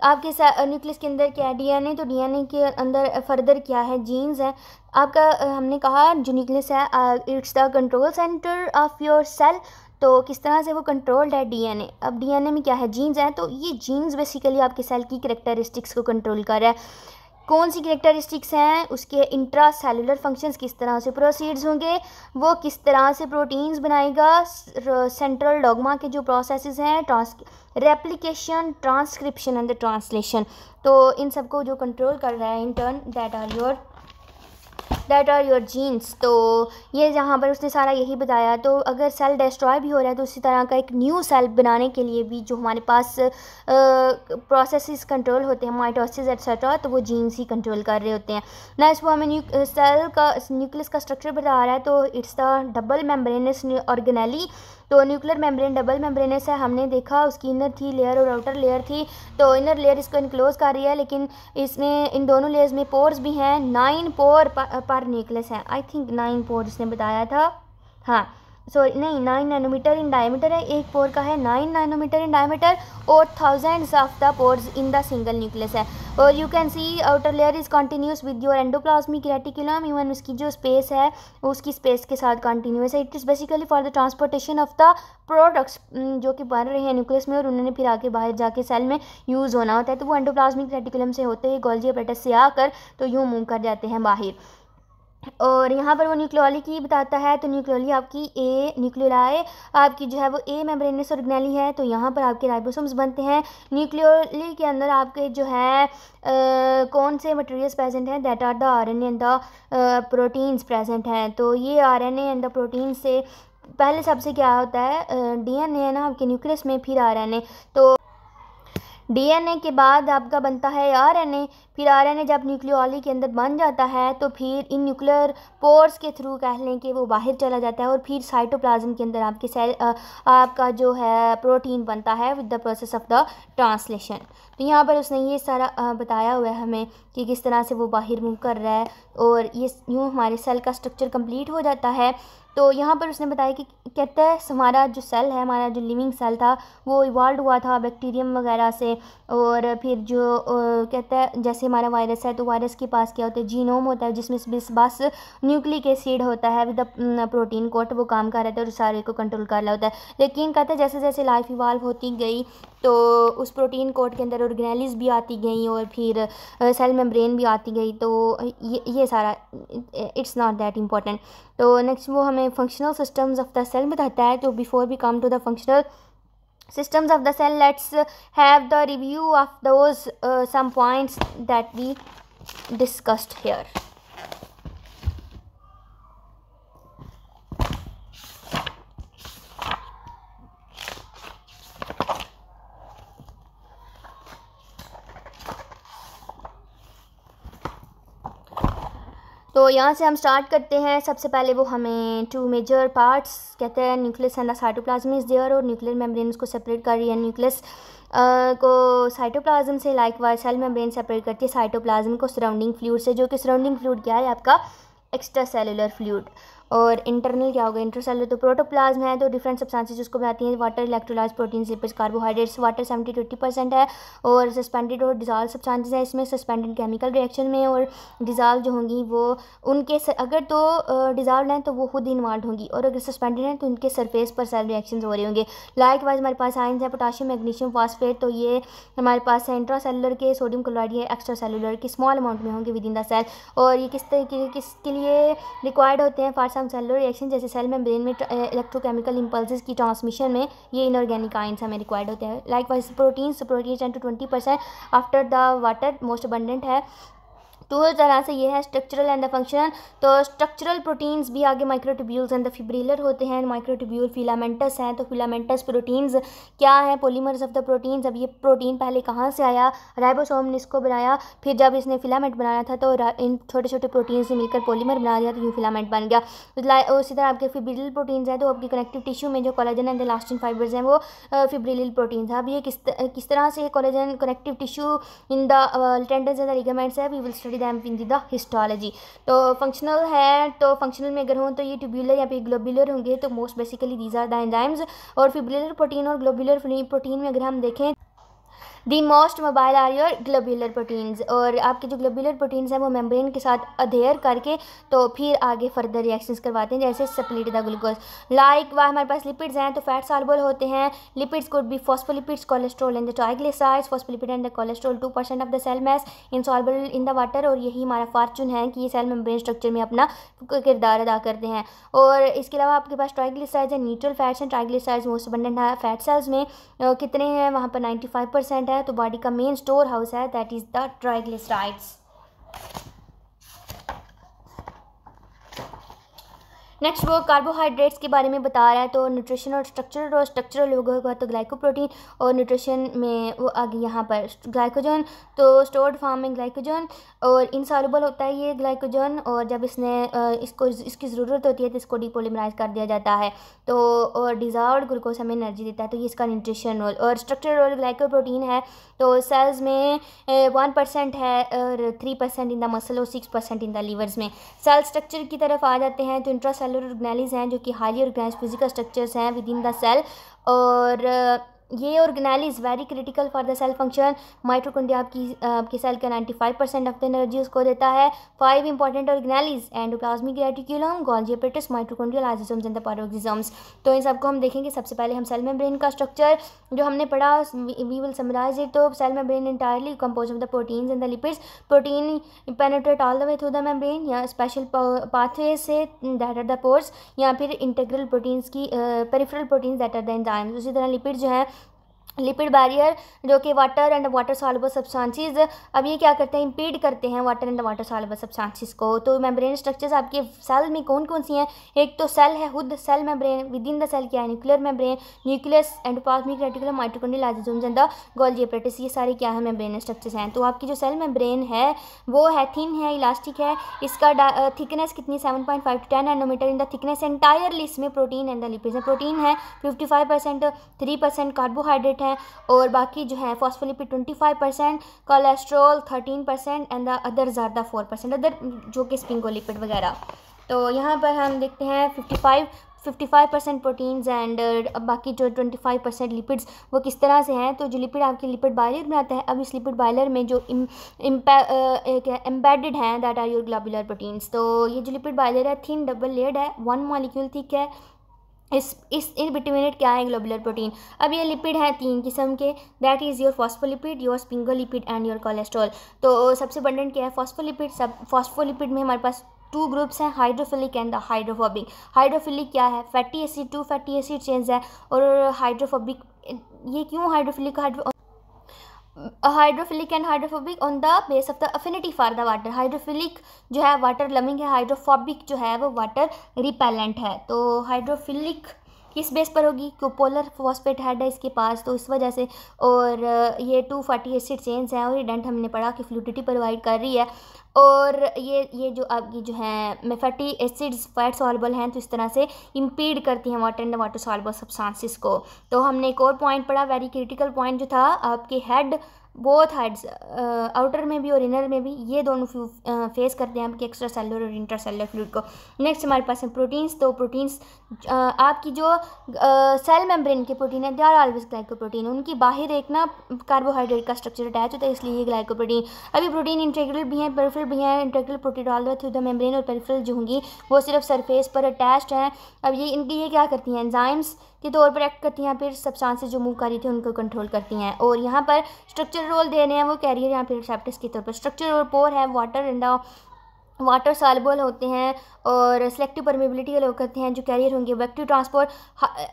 आपके न्यूक्लियस के अंदर क्या है, डीएनए। तो डीएनए के अंदर फर्दर क्या है, जीन्स है। आपका हमने कहा जो न्यूक्लियस है it's the control centre of your cell. तो किस तरह से वो कंट्रोल्ड है, डीएनए। अब डीएनए में क्या है, जीन्स है। तो ये जीन्स बेसिकली आपके सेल की कैरेक्टरिस्टिक्स को कंट्रोल कर रहा है। कौन सी कैरेक्टरिस्टिक्स हैं, उसके इंट्रा सेलुलर फंक्शंस किस तरह से प्रोसीड्स होंगे, वो किस तरह से प्रोटीन्स बनाएगा, सेंट्रल डॉग्मा के जो प्रोसेसेस हैं, replication, transcription and the translation. तो इन सबको जो कंट्रोल कर रहा है in turn that are your genes. तो ये जहाँ पर उसने सारा यही बताया। तो अगर सेल डिस्ट्रॉय भी हो रहा है तो उसी तरह का एक न्यू सेल बनाने के लिए भी जो हमारे पास प्रोसेसेस कंट्रोल होते हैं, माइटोसिस एटसेट्रा, तो वो जीन्स ही कंट्रोल कर रहे होते हैं। नेक्स्ट वो हमें सेल का न्यूक्लियस का स्ट्रक्चर बता रहा है। तो it's the double membranous organelle, तो न्यूक्लियर मेम्ब्रेन डबल मेम्ब्रेनस है, हमने देखा उसकी इनर थी लेयर और आउटर लेयर थी। तो इनर लेयर इसको इनक्लोज कर रही है, लेकिन इसमें इन दोनों लेयर्स में पोर्स भी हैं, 9 पोर पर न्यूक्लियस है। आई थिंक 9 पोर इसने बताया था, हाँ सॉरी नहीं 9 नैनोमीटर इन डायमीटर है, एक पोर का है 9 नैनोमीटर इन डायमीटर और thousands of the pores in the single nucleus है। और you can C outer layer is continuous with your endoplasmic reticulum, even उसकी जो स्पेस है उसकी स्पेस के साथ कंटिन्यूस है। It is basically for the transportation of the products जो कि बन रहे हैं न्यूक्लियस में और उन्होंने फिर आके बाहर जाके सेल में यूज़ होना होता है। तो वो एंडोप्लाज्मिक रेटिकुलम से होते हैं गोल्गी अपरेटस से आकर तो यूँ मूव कर जाते हैं बाहर। और यहाँ पर वो न्यूक्लियोली की बताता है, तो न्यूक्लियोली आपकी ए न्यूक्लियोलाई आपकी जो है वो ए मेम्ब्रेनस ऑर्गेनेली है। तो यहाँ पर आपके राइबोसोम्स बनते हैं। न्यूक्लियोली के अंदर आपके जो है कौन से मटेरियल्स प्रेजेंट हैं, that are the RNA and the proteins present हैं। तो ये आरएनए एंड द प्रोटीन से पहले सबसे क्या होता है डीएनए है ना आपके न्यूक्लियस में, फिर आरएनए। तो डीएनए के बाद आपका बनता है आरएनए, फिर आरएनए जब न्यूक्लियोली के अंदर बन जाता है तो फिर इन न्यूक्लियर पोर्स के थ्रू कह लें कि वो बाहर चला जाता है और फिर साइटोप्लाज्म के अंदर आपके सेल आपका जो है प्रोटीन बनता है with the process of the translation. तो यहाँ पर उसने ये सारा बताया हुआ है हमें कि किस तरह से वो बाहर मूव कर रहा है और ये यूँ हमारे सेल का स्ट्रक्चर कंप्लीट हो जाता है। तो यहाँ पर उसने बताया कि कहता है हमारा जो सेल है, हमारा जो लिविंग सेल था वो इवॉल्व हुआ था बैक्टीरियम वगैरह से। और फिर जो कहता है जैसे हमारा वायरस है तो वायरस के पास क्या होता है जीनोम होता है जिसमें बस न्यूक्लिक एसिड होता है विद द प्रोटीन कोट, वो काम कर रहा था और सारे को कंट्रोल कर रहा होता है। लेकिन कहते हैं जैसे जैसे लाइफ इवॉल्व होती गई तो उस प्रोटीन कोट के अंदर ऑर्गेनेलिज भी आती गई और फिर सेल मेम्ब्रेन भी आती गई। तो ये सारा इट्स नॉट दैट इम्पोर्टेंट। तो नेक्स्ट वो हमें functional systems of the cell बताता है। तो before we come to the functional systems of the cell, let's have the review of those some points that we discussed here. तो यहाँ से हम स्टार्ट करते हैं। सबसे पहले वो हमें 2 मेजर पार्ट्स कहते हैं, nucleus and the cytoplasm is there, और न्यूक्लियर मेम्ब्रेन उसको सेपरेट कर रही है न्यूक्लियस को साइटोप्लाज्म से। लाइकवाइज सेल मेम्ब्रेन सेपरेट करती है साइटोप्लाज्म को सराउंडिंग फ्लूइड से, जो कि सराउंडिंग फ्लूइड क्या है आपका एक्स्ट्रा सेलुलर फ्लूइड। और इंटरनल क्या होगा इंटरसेलुलर, तो प्रोटोप्लाज्म है। तो डिफरेंट सब्सटेंसेस उसको बनाती हैं, water, electrolysed, protein, lipids, carbohydrates. Water 70 to 80% है और सस्पेंडेड और डिजॉल्व सब्सटेंसेस है इसमें, सस्पेंडेड केमिकल रिएक्शन में, और डिजॉल्व जो होंगी वो उनके अगर तो डिजॉल्व हैं तो वो खुद इन्वॉल्व होंगी, और अगर सस्पेंडेड हैं तो उनके सरफेस पर सेल रिएक्शन हो रहे होंगे। लाइकवाइज हमारे पास आयंस है पोटाशियम, मैग्नीशियम, फॉस्फेट। तो ये हमारे पास है इंट्रा सेलुलर के, सोडियम क्लोराइड ये एक्स्ट्रा सेलुलर की स्मॉल अमाउंट में होंगे विद इन द सेल। और ये किसके लिए रिक्वायर्ड होते हैं फॉर सम सेलुलर रिएक्शन, जैसे सेल मेम्ब्रेन में इलेक्ट्रोकेमिकल इंपल्सेस की ट्रांसमिशन में ये इनऑर्गेनिक आयंस हमें रिक्वायर्ड होते हैं। Likewise proteins 10 to 20% after the water most abundant है। तो इस तरह से ये है स्ट्रक्चरल एंड द फंक्शनल। तो स्ट्रक्चरल प्रोटीन्स भी आगे माइक्रोट्यूब्यूल्स एंड द फिब्रिलर होते हैं। माइक्रोट्यूब्यूल फिलामेंटस हैं, तो फिलामेंटस प्रोटीन्स क्या है, पॉलीमर्स ऑफ द प्रोटीन्स। अब ये प्रोटीन पहले कहाँ से आया, राइबोसोम ने इसको बनाया, फिर जब इसने फिलामेंट बनाया था तो इन छोटे छोटे प्रोटीन्स से मिलकर पॉलीमर बना दिया तो यूँ फिलामेंट बन गया। उसी तरह आपके फिब्रिलर प्रोटीन्स हैं, तो आपकी कनेक्टिव टिश्यू में जो कोलेजन एंड इलास्टिन फाइबर्स हैं वो फिब्रिलर प्रोटीन्स हैं। अब ये किस तरह से collagen connective tissue in the tendons and the ligaments है, we will study them in the histology. तो फंक्शनल है, तो फंक्शनल में अगर हों तो ये ट्यूब्यूलर या फिर ग्लोब्यूलर होंगे, तो most basically these are the enzymes. और फिब्रिलर प्रोटीन और ग्लोब्यूलर प्रोटीन में अगर हम देखें the most mobile are your globular proteins, और आपके जो ग्लोब्यूलर प्रोटीन्स हैं वो मेम्ब्रेन के साथ अधेयर करके तो फिर आगे फर्दर रिएक्शंस करवाते हैं, जैसे सेपरेट द ग्लूकोज। लाइक वह हमारे पास लिपिड्स हैं, तो फैट सॉल्युबल होते हैं। Lipids could be phospholipids, cholesterol and the triglycerides. Phospholipid and the cholesterol 2% of the cell mass, insoluble in the water. और यही हमारा फॉर्चून है कि ये सेल मेम्ब्रेन स्ट्रक्चर में अपना किरदार अदा करते हैं। और इसके अलावा आपके पास ट्राइग्लिसराइड्स हैं, न्यूट्रल फैट्स हैं। ट्राइग्लिसराइड्स मोस्ट अबंडेंट है फैट सेल्स में, कितने हैं वहाँ पर 95% है। तो बॉडी का मेन स्टोर हाउस है, that is the triglycerides. Next वो कार्बोहाइड्रेट्स के बारे में बता रहा है। तो न्यूट्रिशन और स्ट्रक्चरल होगा तो ग्लाइकोप्रोटीन, और न्यूट्रिशन में वो आगे यहाँ पर ग्लाइकोजन, तो स्टोर्ड फॉर्म में ग्लाइकोजन, और इनसॉल्युबल होता है ये ग्लाइकोजन, और जब इसकी ज़रूरत होती है तो इसको डीपोलीमराइज कर दिया जाता है, तो और डिज़ॉल्व्ड ग्लूकोज हमें एनर्जी देता है। तो ये इसका न्यूट्रिशन रोल। और स्ट्रक्चरल रोल ग्लाइकोप्रोटीन है, तो सेल्स में 1% है और 3% इन द मसल और 6% इन द लीवर्स में। सेल स्ट्रक्चर की तरफ आ जाते हैं तो इंट्रासेलुलर ऑर्गेनेल्स हैं जो कि हाईली ऑर्गेनाइज्ड फिजिकल स्ट्रक्चर्स हैं विद इन द सेल, और ये organelles very critical for the cell function. Mitochondria आपकी सेल का 95% ऑफ द एनर्जी उसको देता है। 5 important organelles endoplasmic reticulum, Golgi apparatus, mitochondrial lysosomes and the peroxisomes. तो इन सबको हम देखेंगे। सबसे पहले हम सेल मेम्ब्रेन का स्ट्रक्चर जो हमने पढ़ा वी विल समराइज इट। तो cell membrane entirely compose of the proteins and the lipids. Protein penetrate all the way through the membrane या स्पेशल पाथवे से दैट आर द पोर्स, या फिर integral proteins की peripheral proteins that are the enzymes. उसी तरह lipid जो है lipid barrier जो कि water and water soluble substances, अब ये क्या करते हैं, इंपीड करते हैं water and water soluble substances को। तो मेम्ब्रेन स्ट्रक्चर्स आपके सेल में कौन कौन सी हैं? एक तो सेल है खुद cell membrane, within the cell क्या है, nuclear membrane, nucleus, endoplasmic reticulum, mitochondrial lysosomes and the Golgi apparatus. ये सारे क्या है, मेम्ब्रेन स्ट्रक्चर्स हैं। तो आपकी जो सेल मेम्ब्रेन है वो है थिन है, इलास्टिक है। इसका थिकनेस कितनी 7.5 to 10 nanometer in the thickness. Entirely इसमें प्रोटीन एंड द लिपिड्स है। प्रोटीन है 55%, 3% कार्बोहाइड्रेट है, और बाकी जो है phospholipid 25%, cholesterol 13% and the others are the 4%, other जो कि स्पिंगोलिपिड वगैरह। तो यहाँ पर हम देखते हैं 55% प्रोटीन्स एंड बाकी जो 25% लिपिड्स वो किस तरह से हैं। तो जो लिपिड आपकी लिपिड बाइलर बनाता है, अब इस लिपिड बाइलर में जो एम्बेडेड हैं that are your globular proteins. तो ये जो लिपिड बाइलर है थिन डबल लेयर्ड है, 1 मॉलिक्यूल थिक है। इस इन बिटवीन इट क्या है, ग्लोबुलर प्रोटीन। अब ये लिपिड हैं 3 किस्म के, that is your phospholipid, your sphingolipid and your cholesterol. तो सबसे अबंडेंट क्या है, फॉस्फोलिपिड। फॉस्फोलिपिड में हमारे पास 2 ग्रुप्स हैं, hydrophilic and the hydrophobic. Hydrophilic क्या है, fatty acid, 2 fatty acid change है, और हाइड्रोफोबिक ये क्यों hydrophilic hydrophilic and hydrophobic on the base of the affinity for the water. Hydrophilic जो है वाटर लविंग है, हाइड्रोफोबिक जो है वो वाटर रिपेलेंट है। तो हाइड्रोफिलिक किस बेस पर होगी, पोलर फॉस्फेट हेड है इसके पास, तो इस वजह से। और ये 2 फैटी एसिड चेन्स हैं, और ये डेंट हमने पढ़ा कि फ्लूइडिटी प्रोवाइड कर रही है। और ये जो आपकी जो है फैटी एसिड्स फैट सॉल्युबल हैं, तो इस तरह से इंपीड करती हैं water and water soluble substances को। तो हमने एक और पॉइंट पढ़ा, वेरी क्रिटिकल पॉइंट जो था, आपके हेड बोथ हेड्स आउटर में भी और इनर में भी ये दोनों फेस करते हैं आपके एक्स्ट्रा सेलुलर और इंटर सेलुलर फ्लूइड को। नेक्स्ट हमारे पास है प्रोटीन्स। तो प्रोटीन्स आपकी जो सेल मेम्ब्रेन के प्रोटीन है दे आर ऑलवेज ग्लाइकोप्रोटीन। उनकी बाहर एक ना कार्बोहाइड्रेट का स्ट्रक्चर अटैच होता है, इसलिए ये ग्लाइकोप्रोटीन। अभी प्रोटीन इंटीग्रल भी हैं, पेरिफेरल भी हैं। Integral protein all the way through the membrane, और पेरिफेरल जो होंगी वो सिर्फ सरफेस पर अटैच्ड हैं। अब ये क्या करती हैं, एंजाइम्स के तौर पर एक्ट करती हैं, फिर सब्सटेंसेस जो मूव कर रही थी उनको कंट्रोल करती हैं। और यहाँ पर स्ट्रक्चर रोल दे रहे हैं वो कैरियर या फिर रिसेप्टर्स के तौर पर। स्ट्रक्चर और पोर है वाटर एंड वाटर सॉल्युबल होते हैं, और सेलेक्टिव परमेबिलिटी अलाउ करते हैं जो कैरियर होंगे। वेक्टिव ट्रांसपोर्ट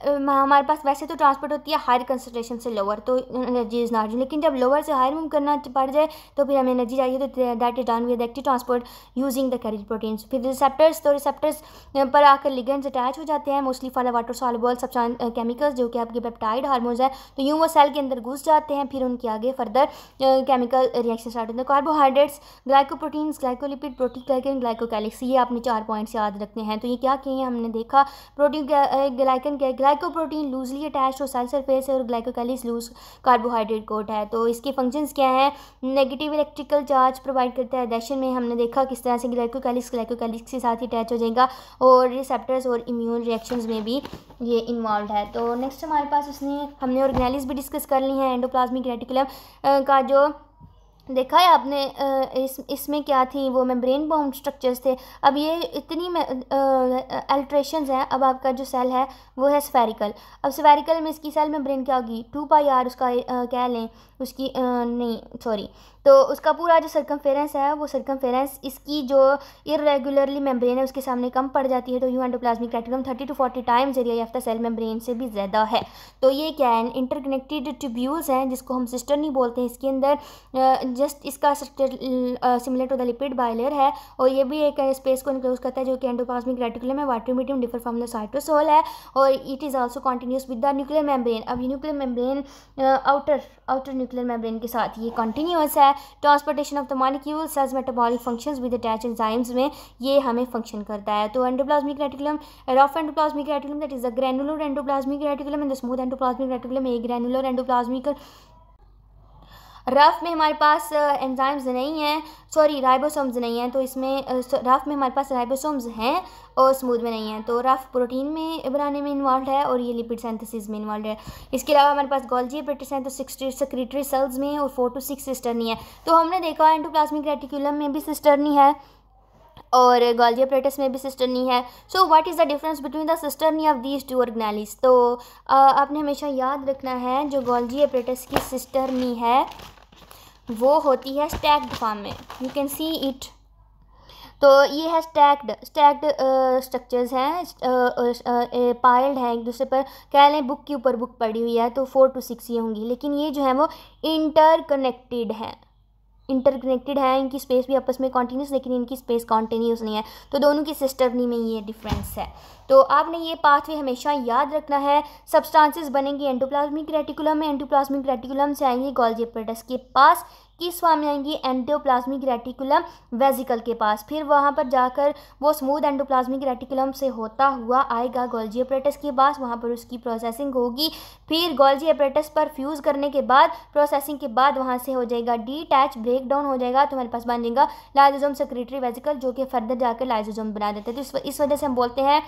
हमारे पास वैसे तो ट्रांसपोर्ट होती है हायर कंसंट्रेशन से लोअर, तो एनर्जी इज नॉट, लेकिन जब लोअर से हायर मूव करना पड़ जाए तो फिर हमें एनर्जी चाहिए, तो that is done with active transport using the carrier proteins. फिर रिसेप्टर्स, तो रिसेप्टर्स पर आकर लिगेंड्स अटैच हो जाते हैं, mostly for water soluble chemicals जो कि आपके पेप्टाइड हार्मोन्स हैं, तो यूँ वो सेल के अंदर घुस जाते हैं, फिर उनके आगे फर्दर केमिकल रिएक्शन स्टार्ट होते हैं। Carbohydrates, glycoproteins, glycolipid, protein, glycocalyx, ये आपने 4 पॉइंट्स याद रखने हैं। तो ये क्या किए हमने देखा, प्रोटीन ग्लाइकन क्या है, ग्लाइकोप्रोटीन लूजली अटैच्ड हो सेल सरफेस है, और ग्लाइकोकैलिक्स लूज कार्बोहाइड्रेट कोट है। तो इसके फंक्शंस क्या है, नेगेटिव इलेक्ट्रिकल चार्ज प्रोवाइड करता है। एडेशन में हमने देखा किस तरह से ग्लाइकोकैलिक्स के साथ ही अटैच हो जाएगा, और रिसेप्टर्स और इम्यून रिएक्शंस में भी ये इन्वॉल्व है। तो नेक्स्ट हमारे पास हमने ऑर्गेनेल्स भी डिस्कस कर ली हैं। एंडोप्लाज्मिक रेटिकुलम का जो देखा है आपने, इसमें क्या थी, वो मेम्ब्रेन बाउंड स्ट्रक्चर्स थे। अब ये इतनी अल्ट्रेशंस हैं। अब आपका जो सेल है वो है स्फेरिकल। अब स्फेरिकल में इसकी सेल मेम्ब्रेन क्या होगी, 2πr उसका कह लें उसकी तो उसका पूरा जो सर्कमफेरेंस है वो सर्कमफेरेंस इसकी जो इरेगुलरली मेम्ब्रेन है उसके सामने कम पड़ जाती है। तो you endoplasmic reticulum 30 to 40 times area of the cell membrane से भी ज़्यादा है। तो ये क्या है, इंटरकनेक्टेड ट्यूब्यूल्स हैं जिसको हम सिस्टर नहीं बोलते हैं। इसके अंदर जस्ट इसका structure similar to the lipid bilayer है, और ये भी एक स्पेस को इनक्लोज करता है जो कि एंडोप्लाज्मिक रेटिकुलम है। Water medium differ from the cytosol है, और it is also continuous with the nuclear membrane. अब ये nuclear membrane outer nuclear membrane के साथ ये कंटिन्यूस है। Transportation of the molecule cells metabolic functions with attach enzymes में ये हमें फंक्शन करता है। तो endoplasmic reticulum, rough endoplasmic reticulum that is the granular endoplasmic reticulum and the smooth endoplasmic reticulum, A granular endoplasmic. Rough में हमारे पास enzymes नहीं हैं, सॉरी राइबोसोम्स नहीं हैं, तो इसमें रफ में हमारे पास राइबोसोम्स हैं और स्मूथ में नहीं हैं। तो रफ प्रोटीन में बनाने में इन्वॉल्व है और ये लिपिड सिंथेसिस में इन्वॉल्व है। इसके अलावा हमारे पास गोल्जी एपरेटस हैं तो 60 सेक्रेटरी सेल्स में, और 4 to 6 सिस्टर्नी है। तो हमने देखा एंडोप्लाज्मिक रेटिकुलम में भी सिस्टर्नी है और गोल्जी एपरेटस में भी सिस्टर्नी है। So what is the difference between the cisternae of these two organelles? तो आपने हमेशा याद रखना है जो गोल्जी एपरेटस की सिस्टर्नी है वो होती है स्टैक्ड फॉर्म में, यू कैन सी इट। तो ये है स्टैक्ड स्ट्रक्चर्स हैं, पाइल्ड है एक दूसरे पर, कह लें बुक के ऊपर बुक पड़ी हुई है, तो 4 to 6 ये होंगी। लेकिन ये जो है वो इंटरकनेक्टेड हैं, इनकी स्पेस भी आपस में कॉन्टीन्यूस, लेकिन इनकी स्पेस कॉन्टीन्यूस नहीं है। तो दोनों की सिस्टर्नी में ये डिफरेंस है। तो आपने ये पाथवे हमेशा याद रखना है। सब्सटेंसेस बनेंगी एंडोप्लाज्मिक रेटिकुलम में, एंडोप्लाज्मिक रेटिकुलम से आएंगी गोल्जी एपरेटस के पास, किस फॉर्म में आएंगी? एंडोप्लाज्मिक रेटिकुलम वेसिकल के पास, फिर वहाँ पर जाकर वो स्मूथ एंडोप्लाज्मिक रेटिकुलम से होता हुआ आएगा गोल्जी एपरेटस के पास, वहाँ पर उसकी प्रोसेसिंग होगी। फिर गोल्जी एपरेटस पर फ्यूज़ करने के बाद, प्रोसेसिंग के बाद वहाँ से हो जाएगा डीटैच, ब्रेक डाउन हो जाएगा, तो हमारे पास बन जाएगा लाइसोसोम सेक्रेटरी वेसिकल, जो कि फर्दर जाकर लाइसोसोम बना देते हैं। तो इस वजह से हम बोलते हैं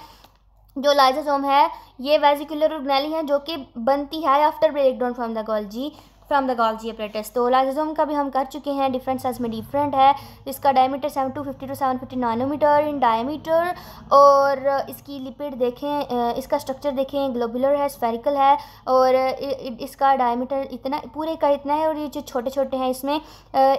जो लाइसोसोम है ये वेसिकुलर ऑर्गेनेली है जो कि बनती है after break down from the Golgi apparatus. तो लाइसोसोम का भी हम कर चुके हैं, डिफरेंट साइज में डिफरेंट है। इसका diameter 750 to 750 nanometer in diameter, और इसकी लिपिड देखें, इसका स्ट्रक्चर देखें, ग्लोबुलर है, स्फेरिकल है, और इसका डायमीटर इतना पूरे का इतना है, और ये जो छोटे छोटे हैं इसमें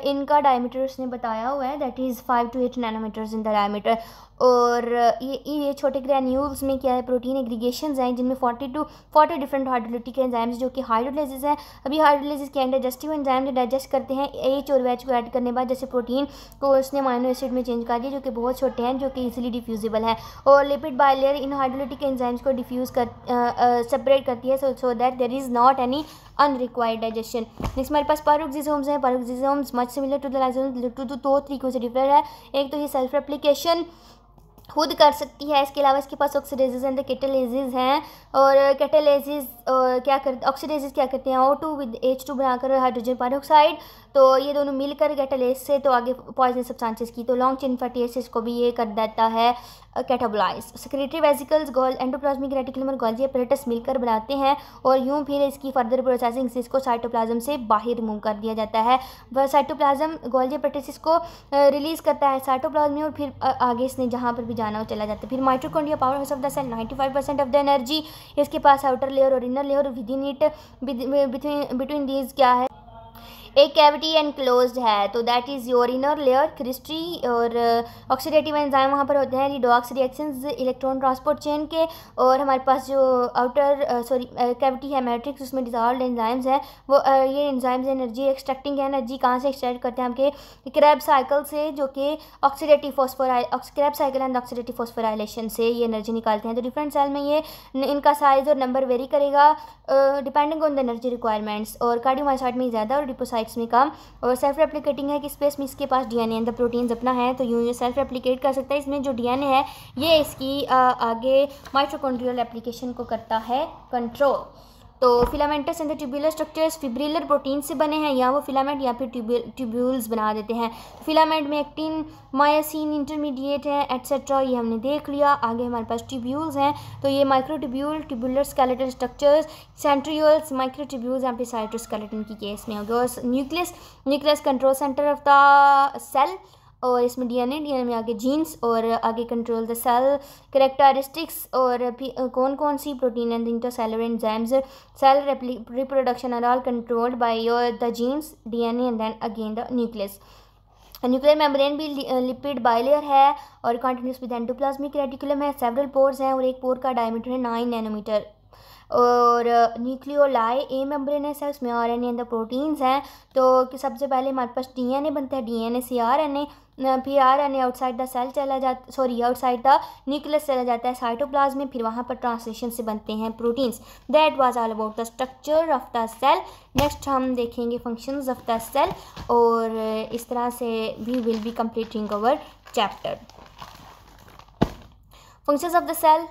इनका डायमीटर उसने बताया हुआ है, that is 5 to 8 nanometers in the diameter. और ये छोटे ग्रैन्यूल्स में क्या है, प्रोटीन एग्रीगेशंस हैं जिनमें 40 डिफरेंट हाइड्रोलिटिक एंजाइम्स जो कि हाइड्रोलाइसिस हैं। अभी हाइड्रोलाइसिस के डाइजेस्टिव एंजाइम जो डाइजेस्ट करते हैं एच और वेच को ऐड करने के बाद, जैसे प्रोटीन को उसने अमाइनो एसिड में चेंज कर दिया जो कि बहुत छोटे हैं, जो कि इजीली डिफ्यूजिबल हैं। और लिपिड बाइलेयर इन हाइड्रोलिटिक एंजाइम्स को डिफ्यूज कर सेपरेट करती है, so that there is not any unrequired digestion. Next हमारे पास पैरोक्सिसोम्स हैं। Peroxisomes much similar to the lysosomes, तो 2 तरीकों से डिफर है। एक तो ये सेल्फ रेप्लिकेशन खुद कर सकती है, इसके अलावा इसके पास ऑक्सीडेजेस एंड कैटालिसिस हैं। और कैटालिसिस क्या करते, ऑक्सीडेजेस क्या करते हैं, O2 विद H2 बनाकर हाइड्रोजन पेरोक्साइड, तो ये दोनों मिलकर कैटालिसिस से तो आगे पॉइजन सब्सटेंसेस की, तो लॉन्ग चेन फैटी एसिड्स को भी ये कर देता है कैटाबोलाइज। सेक्रेटरी वेसिकल्स एंडोप्लाज्मिक रेटिकुलम और गोल्जी एपरेटस मिलकर बनाते हैं, और यूं फिर इसकी फर्दर प्रोसेसिंग से इसको साइटोप्लाज्म से बाहर रिमूव कर दिया जाता है। वह साइटोप्लाज्म गोल्जी एपरेटस इसको रिलीज़ करता है साइटोप्लाज्म में, और फिर आगे इसने जहाँ पर भी जाना हो चला जाता है। फिर mitochondria powerhouse of the cell 95% of the energy इसके पास आउटर लेयर और inner layer, within it between these क्या है, एक कैविटी एनक्लोज्ड है, तो that is your inner layer cristae. और ऑक्सीडेटिव एंजाइम वहाँ पर होते हैं redox reactions electron transport chain के। और हमारे पास जो आउटर कैविटी है मैट्रिक्स, उसमें डिजॉल्व्ड एंजाइम्स हैं, वो ये एंजाइम्स एनर्जी एक्सट्रैक्टिंग है। एनर्जी कहाँ से एक्सट्रैक्ट करते हैं आपके क्रेब साइकिल से, जो कि oxidative Krebs cycle and oxidative phosphorylation से ये एनर्जी निकालते हैं। तो डिफरेंट सेल में ये इनका साइज और नंबर वेरी करेगा depending on the energy requirements, और कार्डियोमायोसाइट में ज़्यादा और डिपोसाइट्स में कम। और सेल्फ रेप्लिकेटिंग है कि स्पेस में इसके पास डीएनए एंड द प्रोटीन्स अपना है, तो यूँ ये सेल्फ रेप्लिकेट कर सकता है। इसमें जो डीएनए है ये इसकी आगे माइटोकॉन्ड्रियल एप्लीकेशन को करता है कंट्रोल। तो filamentous and the tubular structures fibrillar protein से बने हैं, या वो फिलामेंट या फिर ट्यूब्यूल्स बना देते हैं। फिलामेंट में एक्टिन, मायोसिन इंटरमीडिएट है एट्सेट्रा, ये हमने देख लिया। आगे हमारे पास ट्यूब्यूल्स हैं, तो ये microtubule, tubular skeletal structures, centrioles, microtubules यहाँ पे साइटोस्केलेटन की केस में हो गया। और nucleus control centre of the cell, और इसमें डीएनए में आगे जीन्स, और आगे कंट्रोल द सेल कैरेक्टरिस्टिक्स, और कौन कौन सी protein and intercellular enzymes, cell reproduction are all controlled by the genes, DNA and then again the nucleus. Nuclear membrane भी लिपिड बाइलेयर है और कंटिन्यूस विद एंडोप्लाज्मिक रेटिकुलम है। सेवरल पोर्स हैं, और एक पोर का डायमीटर है 9 नैनोमीटर। और न्यूक्लियोलाई ए मेम्ब्रेनस है, उसमें आरएनए एंड द प्रोटीन्स हैं। तो कि सबसे पहले हमारे पास डीएनए बनता है, डीएनए से आरएनए, फिर आरएनए आउटसाइड द सेल चला जाता, सॉरी आउटसाइड द न्यूक्लियस चला जाता है साइटोप्लाज्म में, फिर वहाँ पर ट्रांसलेशन से बनते हैं proteins. That was all about the structure of the cell. Next हम देखेंगे फंक्शंस ऑफ द सेल, और इस तरह से we will be completing our chapter. Functions of the cell,